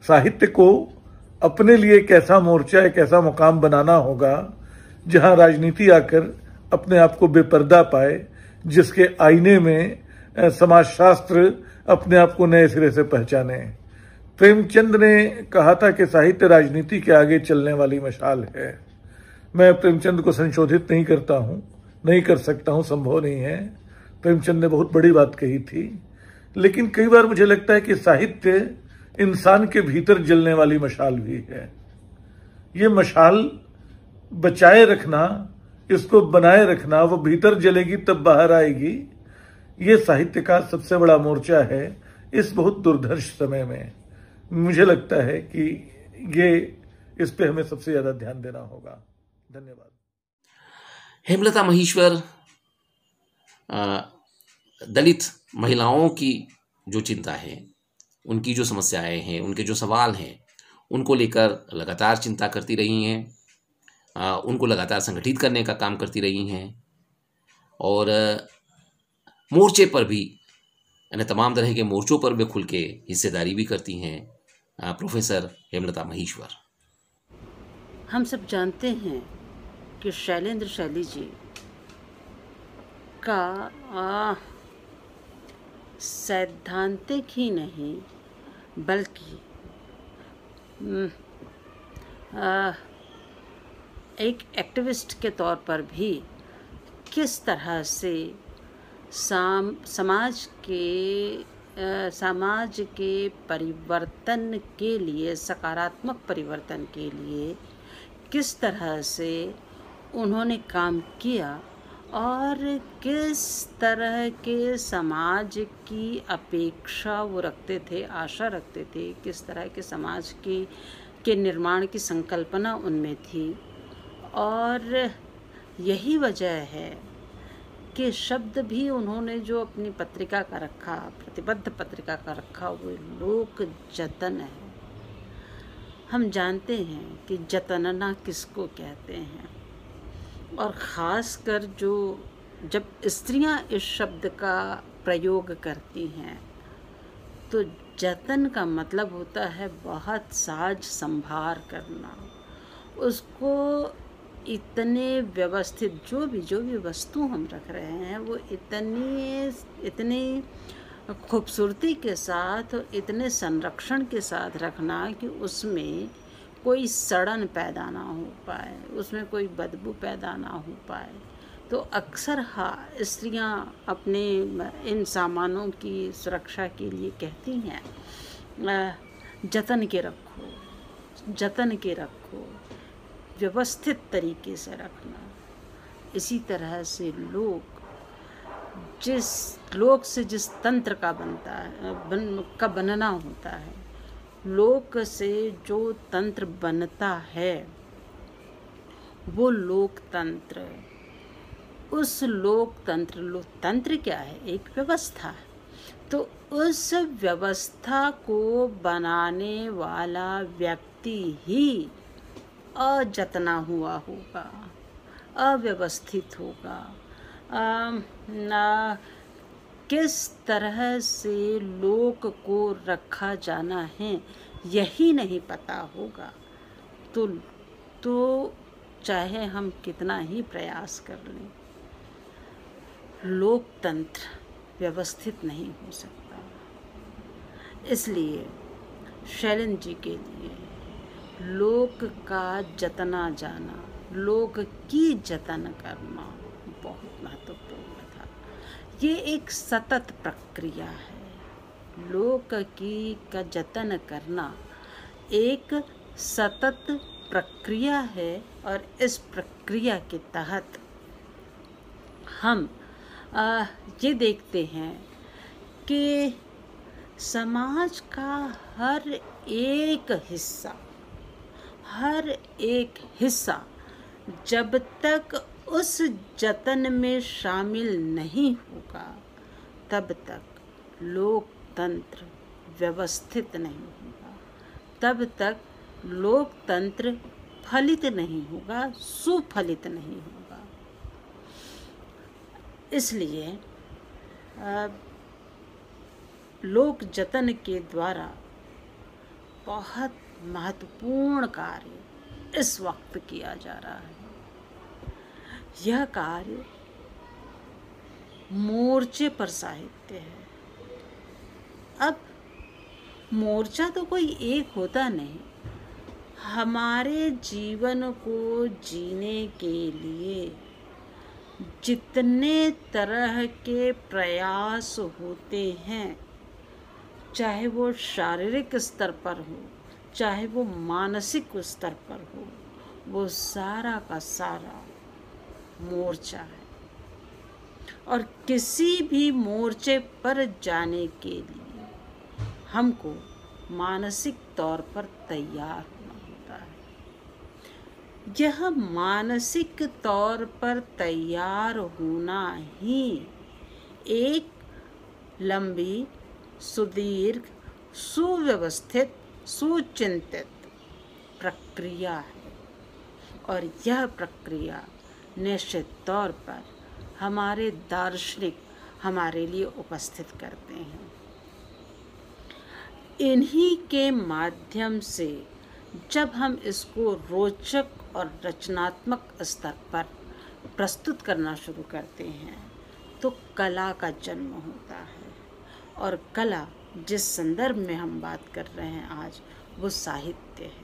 साहित्य को अपने लिए एक ऐसा मोर्चा, एक ऐसा मुकाम बनाना होगा जहां राजनीति आकर अपने आप को बेपर्दा पाए, जिसके आईने में समाजशास्त्र अपने आप को नए सिरे से पहचाने। प्रेमचंद ने कहा था कि साहित्य राजनीति के आगे चलने वाली मशाल है। मैं प्रेमचंद को संशोधित नहीं करता हूं, नहीं कर सकता हूं, संभव नहीं है। प्रेमचंद ने बहुत बड़ी बात कही थी, लेकिन कई बार मुझे लगता है कि साहित्य इंसान के भीतर जलने वाली मशाल भी है। ये मशाल बचाए रखना, इसको बनाए रखना, वो भीतर जलेगी तब बाहर आएगी। ये साहित्य का सबसे बड़ा मोर्चा है इस बहुत दुर्धर्ष समय में। मुझे लगता है कि ये, इस पे हमें सबसे ज्यादा ध्यान देना होगा। धन्यवाद। हेमलता महेश्वर दलित महिलाओं की जो चिंता है, उनकी जो समस्याएं हैं, उनके जो सवाल हैं, उनको लेकर लगातार चिंता करती रही हैं, उनको लगातार संगठित करने का काम करती रही हैं और मोर्चे पर भी, यानी तमाम तरह के मोर्चों पर भी खुल के हिस्सेदारी भी करती हैं प्रोफेसर हेमलता महेश्वर। हम सब जानते हैं कि शैलेंद्र शैली जी का सैद्धांतिक ही नहीं बल्कि एक एक्टिविस्ट के तौर पर भी किस तरह से समाज के परिवर्तन के लिए, सकारात्मक परिवर्तन के लिए किस तरह से उन्होंने काम किया और किस तरह के समाज की अपेक्षा वो रखते थे, आशा रखते थे, किस तरह के समाज के निर्माण की संकल्पना उनमें थी। और यही वजह है कि शब्द भी उन्होंने जो अपनी पत्रिका का रखा, प्रतिबद्ध पत्रिका का रखा, वो लोक जतन है। हम जानते हैं कि जतनना किसको कहते हैं, और ख़ासकर जब स्त्रियां इस शब्द का प्रयोग करती हैं तो जतन का मतलब होता है बहुत साज संभार करना, उसको इतने व्यवस्थित, जो भी वस्तु हम रख रहे हैं वो इतनी खूबसूरती के साथ, इतने संरक्षण के साथ रखना कि उसमें कोई सड़न पैदा ना हो पाए, उसमें कोई बदबू पैदा ना हो पाए। तो अक्सर स्त्रियां अपने इन सामानों की सुरक्षा के लिए कहती हैं जतन के रखो, जतन के रखो, व्यवस्थित तरीके से रखना। इसी तरह से लोक से जिस तंत्र का बनना होता है, लोक से जो तंत्र बनता है वो लोकतंत्र। उस लोकतंत्र क्या है? एक व्यवस्था है। तो उस व्यवस्था को बनाने वाला व्यक्ति ही अजतना हुआ होगा, अव्यवस्थित होगा। किस तरह से लोक को रखा जाना है यही नहीं पता होगा तो चाहे हम कितना ही प्रयास कर लें, लोकतंत्र व्यवस्थित नहीं हो सकता। इसलिए शैलेंद्र जी के लिए लोक का जतना जाना, लोक की जतन करना बहुत महत्वपूर्ण था। ये एक सतत प्रक्रिया है। लोक का जतन करना एक सतत प्रक्रिया है और इस प्रक्रिया के तहत हम ये देखते हैं कि समाज का हर एक हिस्सा जब तक उस जतन में शामिल नहीं होगा तब तक लोकतंत्र व्यवस्थित नहीं होगा, तब तक लोकतंत्र फलित नहीं होगा, सुफलित नहीं होगा। इसलिए लोक जतन के द्वारा बहुत महत्वपूर्ण कार्य इस वक्त किया जा रहा है। यह कार्य मोर्चे पर साहित्य है। अब मोर्चा तो कोई एक होता नहीं। हमारे जीवन को जीने के लिए जितने तरह के प्रयास होते हैं, चाहे वो शारीरिक स्तर पर हो, चाहे वो मानसिक स्तर पर हो, वो सारा का सारा मोर्चा है। और किसी भी मोर्चे पर जाने के लिए हमको मानसिक तौर पर तैयार होना होता है। यह मानसिक तौर पर तैयार होना ही एक लंबी, सुदीर्घ, सुव्यवस्थित सुचिंतित प्रक्रिया है और यह प्रक्रिया निश्चित तौर पर हमारे दार्शनिक हमारे लिए उपस्थित करते हैं। इन्हीं के माध्यम से जब हम इसको रोचक और रचनात्मक स्तर पर प्रस्तुत करना शुरू करते हैं तो कला का जन्म होता है। और कला जिस संदर्भ में हम बात कर रहे हैं आज, वो साहित्य है।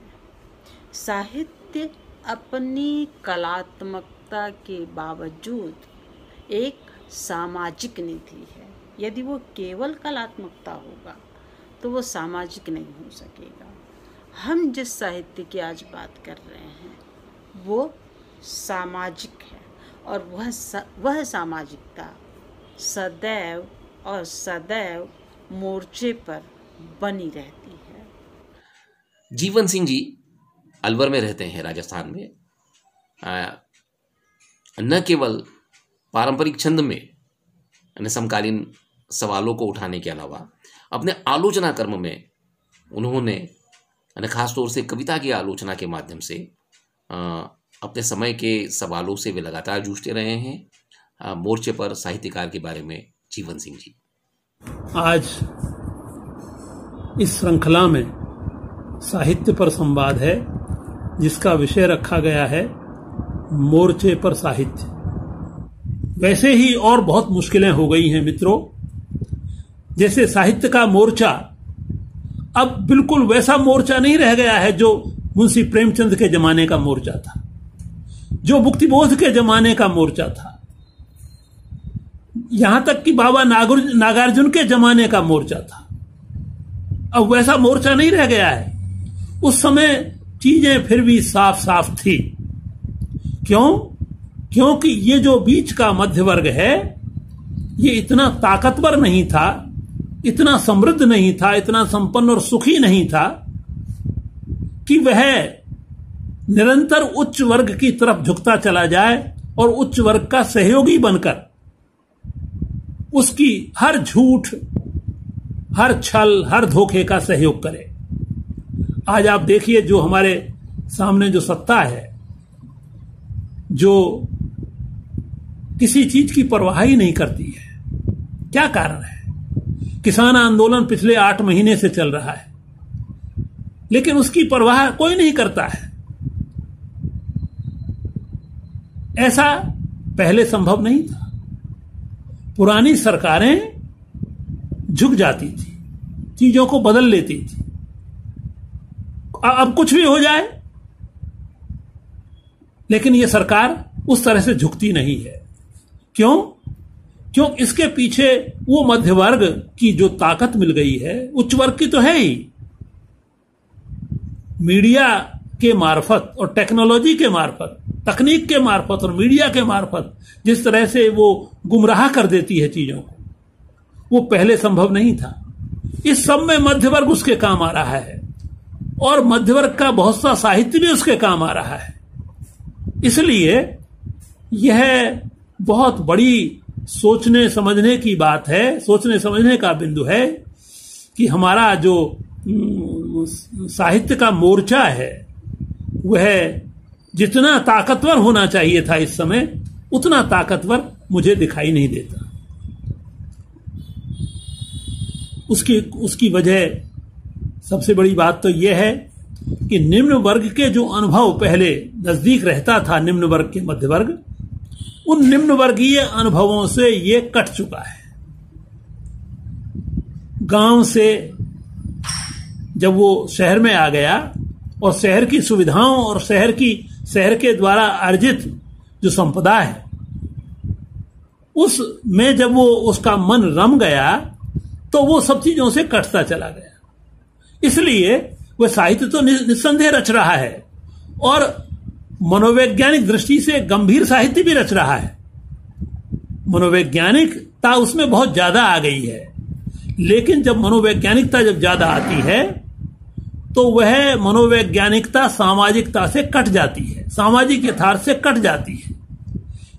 साहित्य अपनी कलात्मकता के बावजूद एक सामाजिक निधि है। यदि वो केवल कलात्मकता होगा तो वो सामाजिक नहीं हो सकेगा। हम जिस साहित्य की आज बात कर रहे हैं वो सामाजिक है और वह सामाजिकता सदैव और सदैव मोर्चे पर बनी रहती है। जीवन सिंह जी अलवर में रहते हैं, राजस्थान में। न केवल पारंपरिक छंद में समकालीन सवालों को उठाने के अलावा अपने आलोचना कर्म में उन्होंने खास तौर से कविता की आलोचना के माध्यम से अपने समय के सवालों से वे लगातार जूझते रहे हैं। मोर्चे पर साहित्यकार के बारे में जीवन सिंह जी। आज इस श्रृंखला में साहित्य पर संवाद है, जिसका विषय रखा गया है मोर्चे पर साहित्य। वैसे ही और बहुत मुश्किलें हो गई हैं मित्रों। जैसे साहित्य का मोर्चा अब बिल्कुल वैसा मोर्चा नहीं रह गया है जो मुंशी प्रेमचंद के जमाने का मोर्चा था, जो मुक्तिबोध के जमाने का मोर्चा था, यहां तक कि बाबा नागार्जुन के जमाने का मोर्चा था। अब वैसा मोर्चा नहीं रह गया है। उस समय चीजें फिर भी साफ साफ थी। क्योंकि ये जो बीच का मध्य वर्ग है ये इतना ताकतवर नहीं था, इतना समृद्ध नहीं था, इतना संपन्न और सुखी नहीं था कि वह निरंतर उच्च वर्ग की तरफ झुकता चला जाए और उच्च वर्ग का सहयोगी बनकर उसकी हर झूठ, हर छल, हर धोखे का सहयोग करे। आज आप देखिए जो हमारे सामने जो सत्ता है, जो किसी चीज की परवाह ही नहीं करती है। क्या कारण है? किसान आंदोलन पिछले 8 महीने से चल रहा है, लेकिन उसकी परवाह कोई नहीं करता है। ऐसा पहले संभव नहीं था। पुरानी सरकारें झुक जाती थी, चीजों को बदल लेती थी। अब कुछ भी हो जाए, लेकिन यह सरकार उस तरह से झुकती नहीं है। क्यों इसके पीछे वो मध्य वर्ग की जो ताकत मिल गई है, उच्च वर्ग की तो है ही। मीडिया के मार्फत और टेक्नोलॉजी के मार्फत, तकनीक के मार्फत और मीडिया के मार्फत जिस तरह से वो गुमराह कर देती है चीजों को, वो पहले संभव नहीं था। इस सब में मध्य वर्ग उसके काम आ रहा है और मध्य वर्ग का बहुत सा साहित्य भी उसके काम आ रहा है। इसलिए यह बहुत बड़ी सोचने समझने की बात है, सोचने समझने का बिंदु है कि हमारा जो साहित्य का मोर्चा है वह जितना ताकतवर होना चाहिए था इस समय, उतना ताकतवर मुझे दिखाई नहीं देता। उसकी वजह सबसे बड़ी बात तो यह है कि निम्न वर्ग के जो अनुभव पहले नजदीक रहता था, निम्न वर्ग के मध्य वर्ग, उन निम्न वर्गीय अनुभवों से ये कट चुका है। गांव से जब वो शहर में आ गया और शहर की सुविधाओं और शहर के द्वारा अर्जित जो संपदा है उसमें जब वो उसका मन रम गया तो वो सब चीजों से कटता चला गया। इसलिए वह साहित्य तो निस्संदेह रच रहा है और मनोवैज्ञानिक दृष्टि से गंभीर साहित्य भी रच रहा है। मनोवैज्ञानिकता उसमें बहुत ज्यादा आ गई है, लेकिन जब मनोवैज्ञानिकता जब ज्यादा आती है तो वह मनोवैज्ञानिकता सामाजिकता से कट जाती है, सामाजिक यथार्थ से कट जाती है।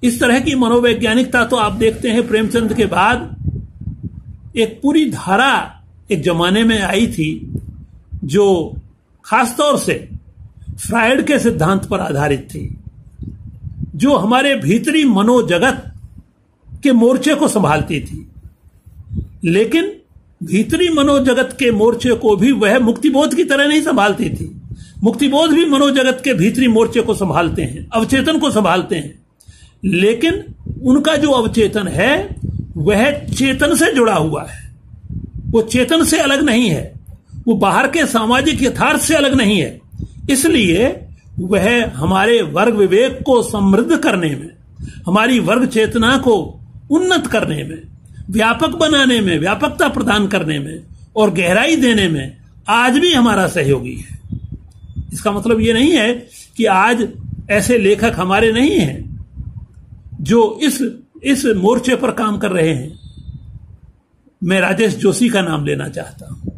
इस तरह की मनोवैज्ञानिकता तो आप देखते हैं प्रेमचंद के बाद एक पूरी धारा, एक जमाने में आई थी जो खासतौर से फ्रायड के सिद्धांत पर आधारित थी, जो हमारे भीतरी मनोजगत के मोर्चे को संभालती थी। लेकिन भीतरी मनोजगत के मोर्चे को भी वह मुक्तिबोध की तरह नहीं संभालती थी। मुक्तिबोध भी मनोजगत के भीतरी मोर्चे को संभालते हैं, अवचेतन को संभालते हैं, लेकिन उनका जो अवचेतन है वह चेतन से जुड़ा हुआ है, वो चेतन से अलग नहीं है, वो बाहर के सामाजिक यथार्थ से अलग नहीं है। इसलिए वह हमारे वर्ग विवेक को समृद्ध करने में, हमारी वर्ग चेतना को उन्नत करने में, व्यापक बनाने में, व्यापकता प्रदान करने में और गहराई देने में आज भी हमारा सहयोगी है। इसका मतलब यह नहीं है कि आज ऐसे लेखक हमारे नहीं हैं जो इस मोर्चे पर काम कर रहे हैं। मैं राजेश जोशी का नाम लेना चाहता हूं।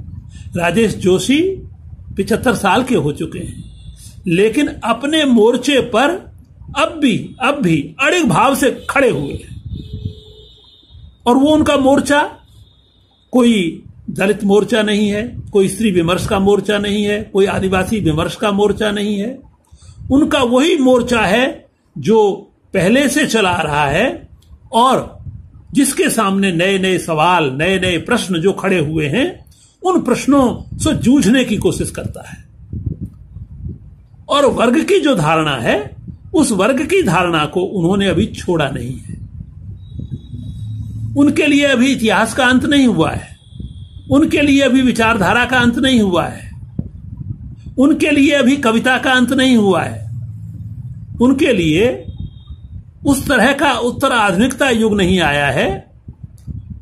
राजेश जोशी 75 साल के हो चुके हैं, लेकिन अपने मोर्चे पर अब भी अड़िग भाव से खड़े हुए हैं। और वो उनका मोर्चा कोई दलित मोर्चा नहीं है, कोई स्त्री विमर्श का मोर्चा नहीं है, कोई आदिवासी विमर्श का मोर्चा नहीं है। उनका वही मोर्चा है जो पहले से चला आ रहा है और जिसके सामने नए नए सवाल, नए नए प्रश्न जो खड़े हुए हैं, उन प्रश्नों से जूझने की कोशिश करता है। और वर्ग की जो धारणा है, उस वर्ग की धारणा को उन्होंने अभी छोड़ा नहीं है। उनके लिए अभी इतिहास का अंत नहीं हुआ है, उनके लिए अभी विचारधारा का अंत नहीं हुआ है, उनके लिए अभी कविता का अंत नहीं हुआ है। उनके लिए उस तरह का उत्तर आधुनिकता युग नहीं आया है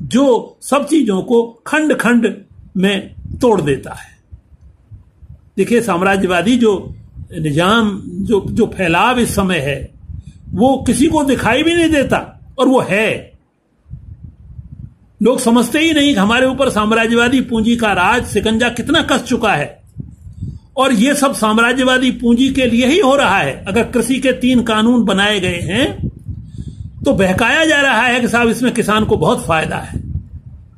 जो सब चीजों को खंड खंड में तोड़ देता है। देखिए, साम्राज्यवादी जो निजाम जो फैलाव इस समय है, वो किसी को दिखाई भी नहीं देता, और वो है। लोग समझते ही नहीं कि हमारे ऊपर साम्राज्यवादी पूंजी का राज शिकंजा कितना कस चुका है, और ये सब साम्राज्यवादी पूंजी के लिए ही हो रहा है। अगर कृषि के 3 कानून बनाए गए हैं तो बहकाया जा रहा है कि साहब इसमें किसान को बहुत फायदा है,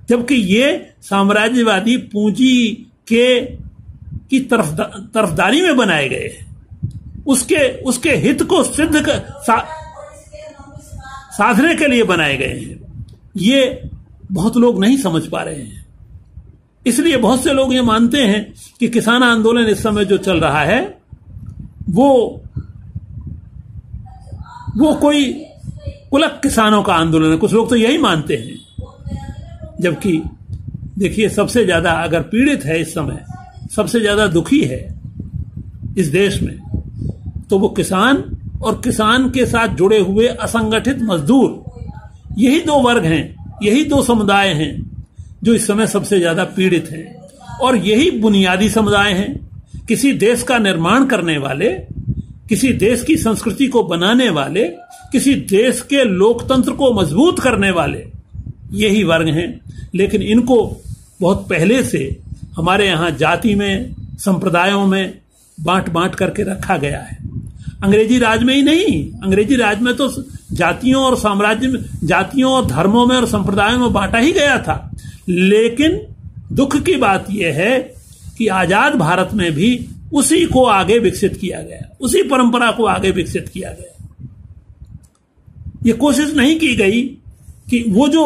जबकि ये साम्राज्यवादी पूंजी की तरफदारी में बनाए गए हैं। उसके हित को सिद्ध साधने के लिए बनाए गए हैं। ये बहुत लोग नहीं समझ पा रहे हैं। इसलिए बहुत से लोग ये मानते हैं कि किसान आंदोलन इस समय जो चल रहा है वो कोई कुलक किसानों का आंदोलन है। कुछ लोग तो यही मानते हैं, जबकि देखिए, सबसे ज्यादा अगर पीड़ित है इस समय, सबसे ज्यादा दुखी है इस देश में, तो वो किसान और किसान के साथ जुड़े हुए असंगठित मजदूर। यही 2 वर्ग हैं, यही 2 समुदाय हैं जो इस समय सबसे ज्यादा पीड़ित हैं। और यही बुनियादी समुदाय हैं। किसी देश का निर्माण करने वाले, किसी देश की संस्कृति को बनाने वाले, किसी देश के लोकतंत्र को मजबूत करने वाले यही वर्ग हैं। लेकिन इनको बहुत पहले से हमारे यहां जाति में, संप्रदायों में बांट बांट करके रखा गया है। अंग्रेजी राज में ही नहीं, अंग्रेजी राज में तो जातियों और साम्राज्य में, जातियों और धर्मों में और संप्रदायों में बांटा ही गया था। लेकिन दुख की बात यह है कि आजाद भारत में भी उसी को आगे विकसित किया गया, उसी परंपरा को आगे विकसित किया गया। ये कोशिश नहीं की गई कि वो जो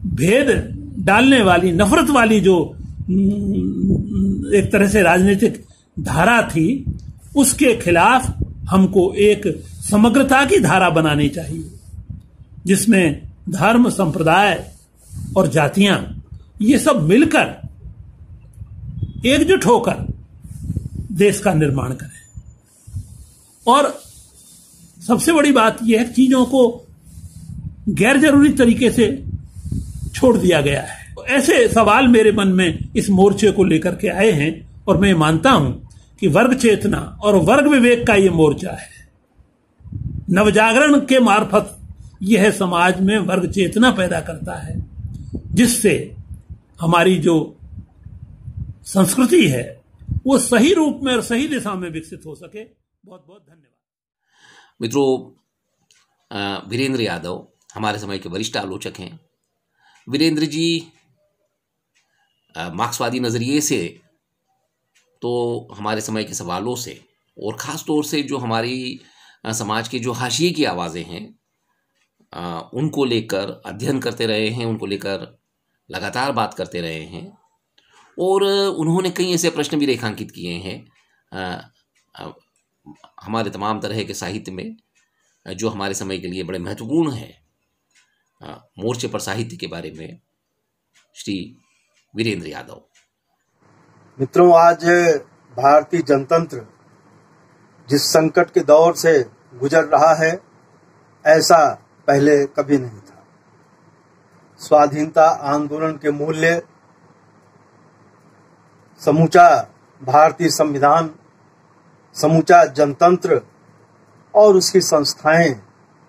भेद डालने वाली, नफरत वाली जो एक तरह से राजनीतिक धारा थी, उसके खिलाफ हमको एक समग्रता की धारा बनानी चाहिए, जिसमें धर्म, संप्रदाय और जातियां ये सब मिलकर एकजुट होकर देश का निर्माण करें। और सबसे बड़ी बात यह है, चीजों को गैर जरूरी तरीके से छोड़ दिया गया है। ऐसे सवाल मेरे मन में इस मोर्चे को लेकर के आए हैं, और मैं मानता हूं कि वर्ग चेतना और वर्ग विवेक का यह मोर्चा है। नवजागरण के मार्फत यह समाज में वर्ग चेतना पैदा करता है, जिससे हमारी जो संस्कृति है वो सही रूप में और सही दिशा में विकसित हो सके। बहुत बहुत धन्यवाद। मित्रों, वीरेंद्र यादव हमारे समय के वरिष्ठ आलोचक हैं। वीरेंद्र जी मार्क्सवादी नज़रिए से तो हमारे समय के सवालों से, और ख़ास तौर से जो हमारी समाज की जो हाशिए की आवाज़ें हैं उनको लेकर अध्ययन करते रहे हैं, उनको लेकर लगातार बात करते रहे हैं। और उन्होंने कई ऐसे प्रश्न भी रेखांकित किए हैं हमारे तमाम तरह के साहित्य में जो हमारे समय के लिए बड़े महत्वपूर्ण है। मोर्चे पर साहित्य के बारे में श्री वीरेंद्र यादव। मित्रों, आज भारतीय जनतंत्र जिस संकट के दौर से गुजर रहा है, ऐसा पहले कभी नहीं था। स्वाधीनता आंदोलन के मूल्य, समूचा भारतीय संविधान, समूचा जनतंत्र और उसकी संस्थाएं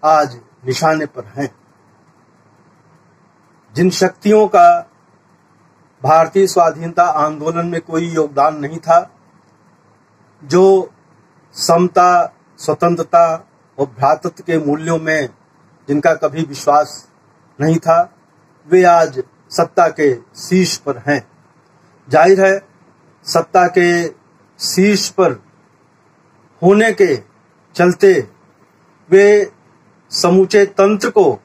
आज निशाने पर हैं। जिन शक्तियों का भारतीय स्वाधीनता आंदोलन में कोई योगदान नहीं था, जो समता, स्वतंत्रता और भ्रातृत्व के मूल्यों में जिनका कभी विश्वास नहीं था, वे आज सत्ता के शीर्ष पर हैं। जाहिर है, सत्ता के शीर्ष पर होने के चलते वे समूचे तंत्र को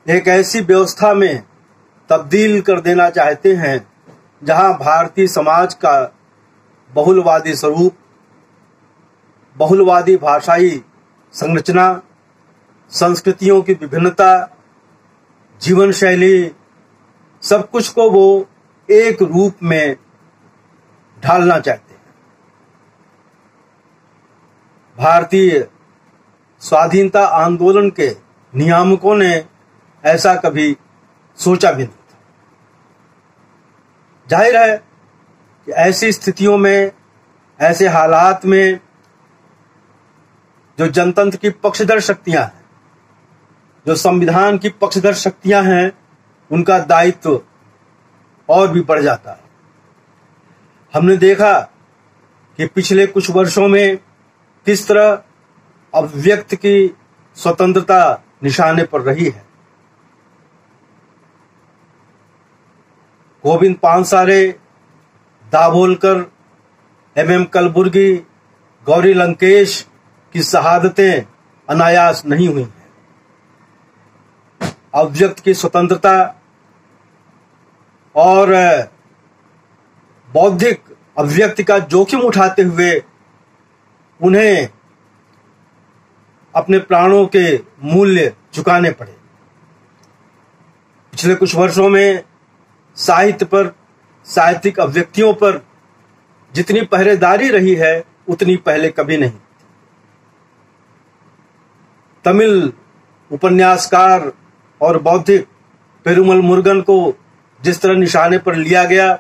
एक ऐसी व्यवस्था में तब्दील कर देना चाहते हैं जहां भारतीय समाज का बहुलवादी स्वरूप, बहुलवादी भाषाई संरचना, संस्कृतियों की विभिन्नता, जीवन शैली, सब कुछ को वो एक रूप में ढालना चाहते हैं। भारतीय स्वाधीनता आंदोलन के नियामकों ने ऐसा कभी सोचा भी नहीं था। जाहिर है कि ऐसी स्थितियों में, ऐसे हालात में जो जनतंत्र की पक्षधर शक्तियां हैं, जो संविधान की पक्षधर शक्तियां हैं, उनका दायित्व और भी बढ़ जाता है। हमने देखा कि पिछले कुछ वर्षों में किस तरह अभिव्यक्ति की स्वतंत्रता निशाने पर रही है। गोविंद पानसारे, दाभोलकर, MM कलबुर्गी, गौरी लंकेश की शहादतें अनायास नहीं हुई हैं। अभिव्यक्ति की स्वतंत्रता और बौद्धिक अभिव्यक्ति का जोखिम उठाते हुए उन्हें अपने प्राणों के मूल्य चुकाने पड़े। पिछले कुछ वर्षों में साहित्य पर, साहित्यिक अभिव्यक्तियों पर जितनी पहरेदारी रही है, उतनी पहले कभी नहीं। तमिल उपन्यासकार और बौद्धिक पेरुमल मुरुगन को जिस तरह निशाने पर लिया गया,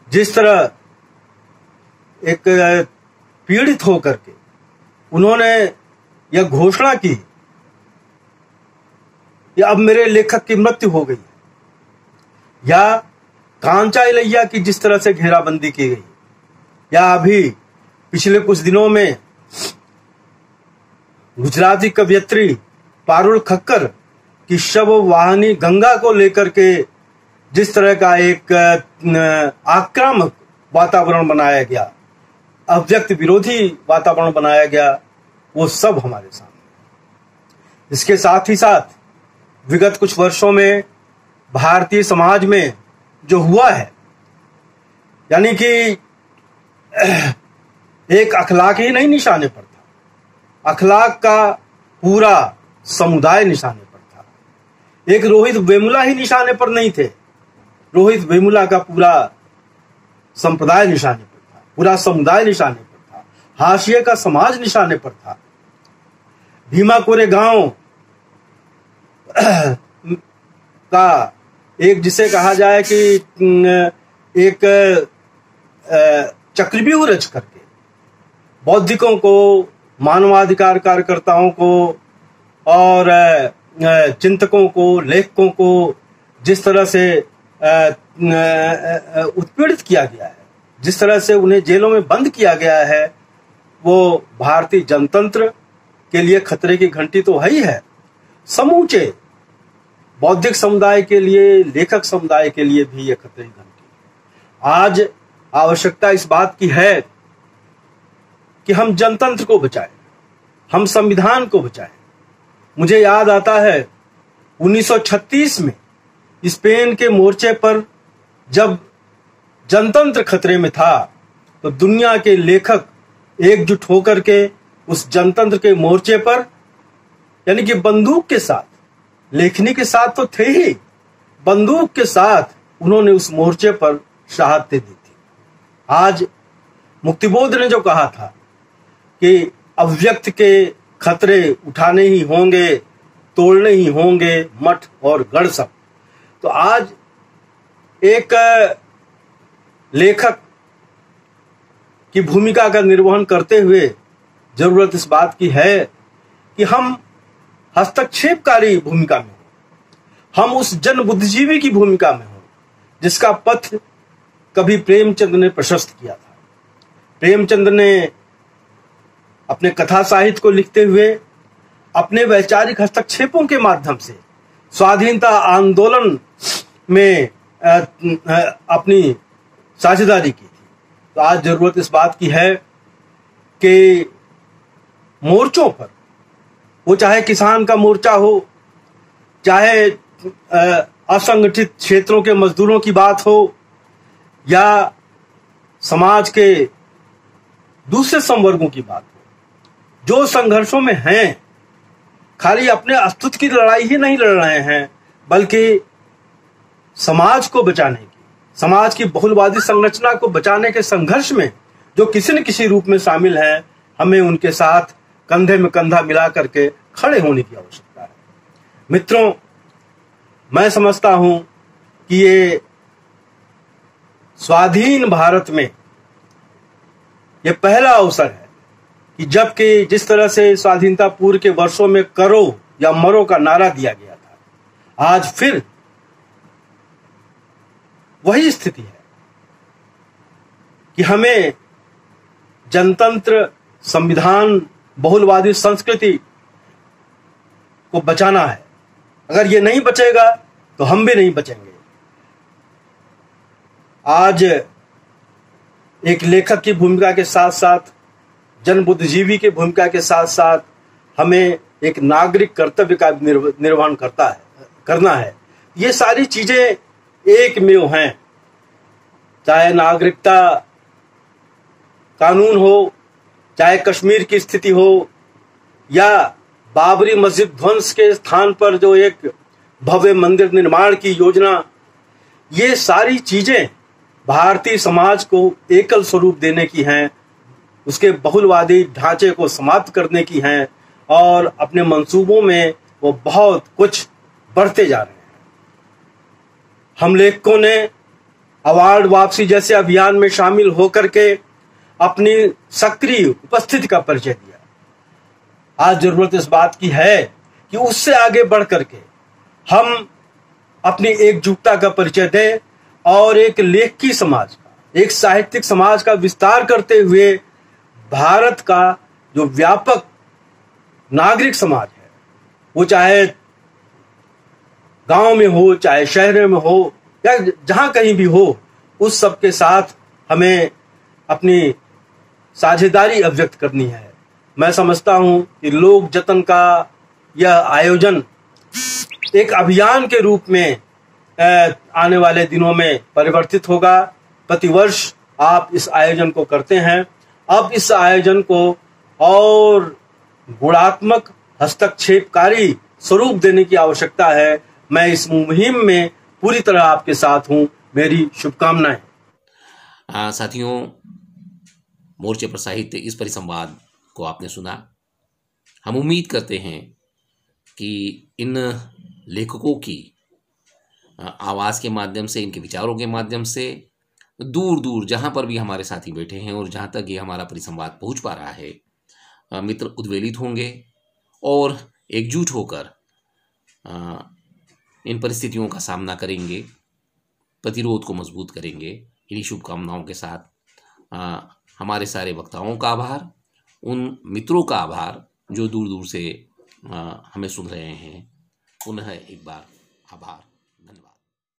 जिस तरह एक पीड़ित होकर के उन्होंने यह घोषणा की कि अब मेरे लेखक की मृत्यु हो गई, या कांचा इलैया की जिस तरह से घेराबंदी की गई, या अभी पिछले कुछ दिनों में गुजराती कवयित्री पारुल खक्कर की शव वाहिनी गंगा को लेकर के जिस तरह का एक आक्रामक वातावरण बनाया गया, अभिव्यक्ति विरोधी वातावरण बनाया गया, वो सब हमारे सामने। इसके साथ ही साथ विगत कुछ वर्षों में भारतीय समाज में जो हुआ है, यानी कि एक अखलाक ही नहीं निशाने पर था, अखलाक का पूरा समुदाय निशाने पर था। एक रोहित वेमुला ही निशाने पर नहीं थे, रोहित वेमुला का पूरा संप्रदाय निशाने पर था, पूरा समुदाय निशाने पर था, हाशिए का समाज निशाने पर था। भीमा कोरेगांव का एक, जिसे कहा जाए कि एक चक्रव्यूह रच करके बौद्धिकों को, मानवाधिकार कार्यकर्ताओं को और चिंतकों को, लेखकों को जिस तरह से उत्पीड़ित किया गया है, जिस तरह से उन्हें जेलों में बंद किया गया है, वो भारतीय जनतंत्र के लिए खतरे की घंटी तो है ही है। समूचे बौद्धिक समुदाय के लिए, लेखक समुदाय के लिए भी ये खतरे की घंटी। आज आवश्यकता इस बात की है कि हम जनतंत्र को बचाएं, हम संविधान को बचाएं। मुझे याद आता है 1936 में स्पेन के मोर्चे पर जब जनतंत्र खतरे में था तो दुनिया के लेखक एकजुट होकर के उस जनतंत्र के मोर्चे पर, यानी कि बंदूक के साथ, लेखनी के साथ तो थे ही, बंदूक के साथ उन्होंने उस मोर्चे पर शहादतें दी थी। आज मुक्तिबोध ने जो कहा था कि अव्यक्त के खतरे उठाने ही होंगे, तोड़ने ही होंगे मठ और गढ़ सब, तो आज एक लेखक की भूमिका का निर्वहन करते हुए जरूरत इस बात की है कि हम हस्तक्षेपकारी भूमिका में हो, हम उस जन बुद्धिजीवी की भूमिका में हो जिसका पथ कभी प्रेमचंद ने प्रशस्त किया था। प्रेमचंद ने अपने कथा साहित्य को लिखते हुए अपने वैचारिक हस्तक्षेपों के माध्यम से स्वाधीनता आंदोलन में अपनी साझेदारी की थी। तो आज जरूरत इस बात की है कि मोर्चों पर, वो चाहे किसान का मोर्चा हो, चाहे असंगठित क्षेत्रों के मजदूरों की बात हो, या समाज के दूसरे संवर्गों की बात हो, जो संघर्षों में हैं, खाली अपने अस्तित्व की लड़ाई ही नहीं लड़ रहे हैं, बल्कि समाज को बचाने की, समाज की बहुलवादी संरचना को बचाने के संघर्ष में जो किसी न किसी रूप में शामिल हैं, हमें उनके साथ कंधे में कंधा मिला करके खड़े होने की आवश्यकता है। मित्रों, मैं समझता हूं कि ये स्वाधीन भारत में ये पहला अवसर है कि जबकि जिस तरह से स्वाधीनता पूर्व के वर्षों में करो या मरो का नारा दिया गया था, आज फिर वही स्थिति है कि हमें जनतंत्र, संविधान, बहुलवादी संस्कृति को बचाना है। अगर ये नहीं बचेगा तो हम भी नहीं बचेंगे। आज एक लेखक की भूमिका के साथ साथ, जन बुद्धिजीवी की भूमिका के साथ साथ हमें एक नागरिक कर्तव्य का निर्वहन करना है। ये सारी चीजें एक में हैं, चाहे नागरिकता कानून हो, चाहे कश्मीर की स्थिति हो, या बाबरी मस्जिद ध्वंस के स्थान पर जो एक भव्य मंदिर निर्माण की योजना, ये सारी चीजें भारतीय समाज को एकल स्वरूप देने की हैं, उसके बहुलवादी ढांचे को समाप्त करने की हैं, और अपने मंसूबों में वो बहुत कुछ बढ़ते जा रहे हैं। हम लेखकों ने अवार्ड वापसी जैसे अभियान में शामिल होकर के अपनी सक्रिय उपस्थिति का परिचय दिया। आज जरूरत इस बात की है कि उससे आगे बढ़ करके हम अपनी एकजुटता का परिचय दें और एक लेखकी समाज का, एक साहित्यिक समाज का विस्तार करते हुए भारत का जो व्यापक नागरिक समाज है, वो चाहे गांव में हो, चाहे शहर में हो, या जहां कहीं भी हो, उस सब के साथ हमें अपनी साझेदारी अभिव्यक्त करनी है। मैं समझता हूं कि लोक जतन का यह आयोजन एक अभियान के रूप में आने वाले दिनों में परिवर्तित होगा। प्रतिवर्ष आप इस आयोजन को करते हैं, अब इस आयोजन को और गुणात्मक, हस्तक्षेपकारी स्वरूप देने की आवश्यकता है। मैं इस मुहिम में पूरी तरह आपके साथ हूं। मेरी शुभकामनाएं। साथियों, मोर्चे पर साहित्य इस परिसंवाद को आपने सुना। हम उम्मीद करते हैं कि इन लेखकों की आवाज़ के माध्यम से, इनके विचारों के माध्यम से दूर दूर जहाँ पर भी हमारे साथी बैठे हैं और जहाँ तक ये हमारा परिसंवाद पहुँच पा रहा है, मित्र उद्वेलित होंगे और एकजुट होकर इन परिस्थितियों का सामना करेंगे, प्रतिरोध को मजबूत करेंगे। इन्हीं शुभकामनाओं के साथ हमारे सारे वक्ताओं का आभार, उन मित्रों का आभार जो दूर दूर से हमें सुन रहे हैं। पुनः एक बार आभार।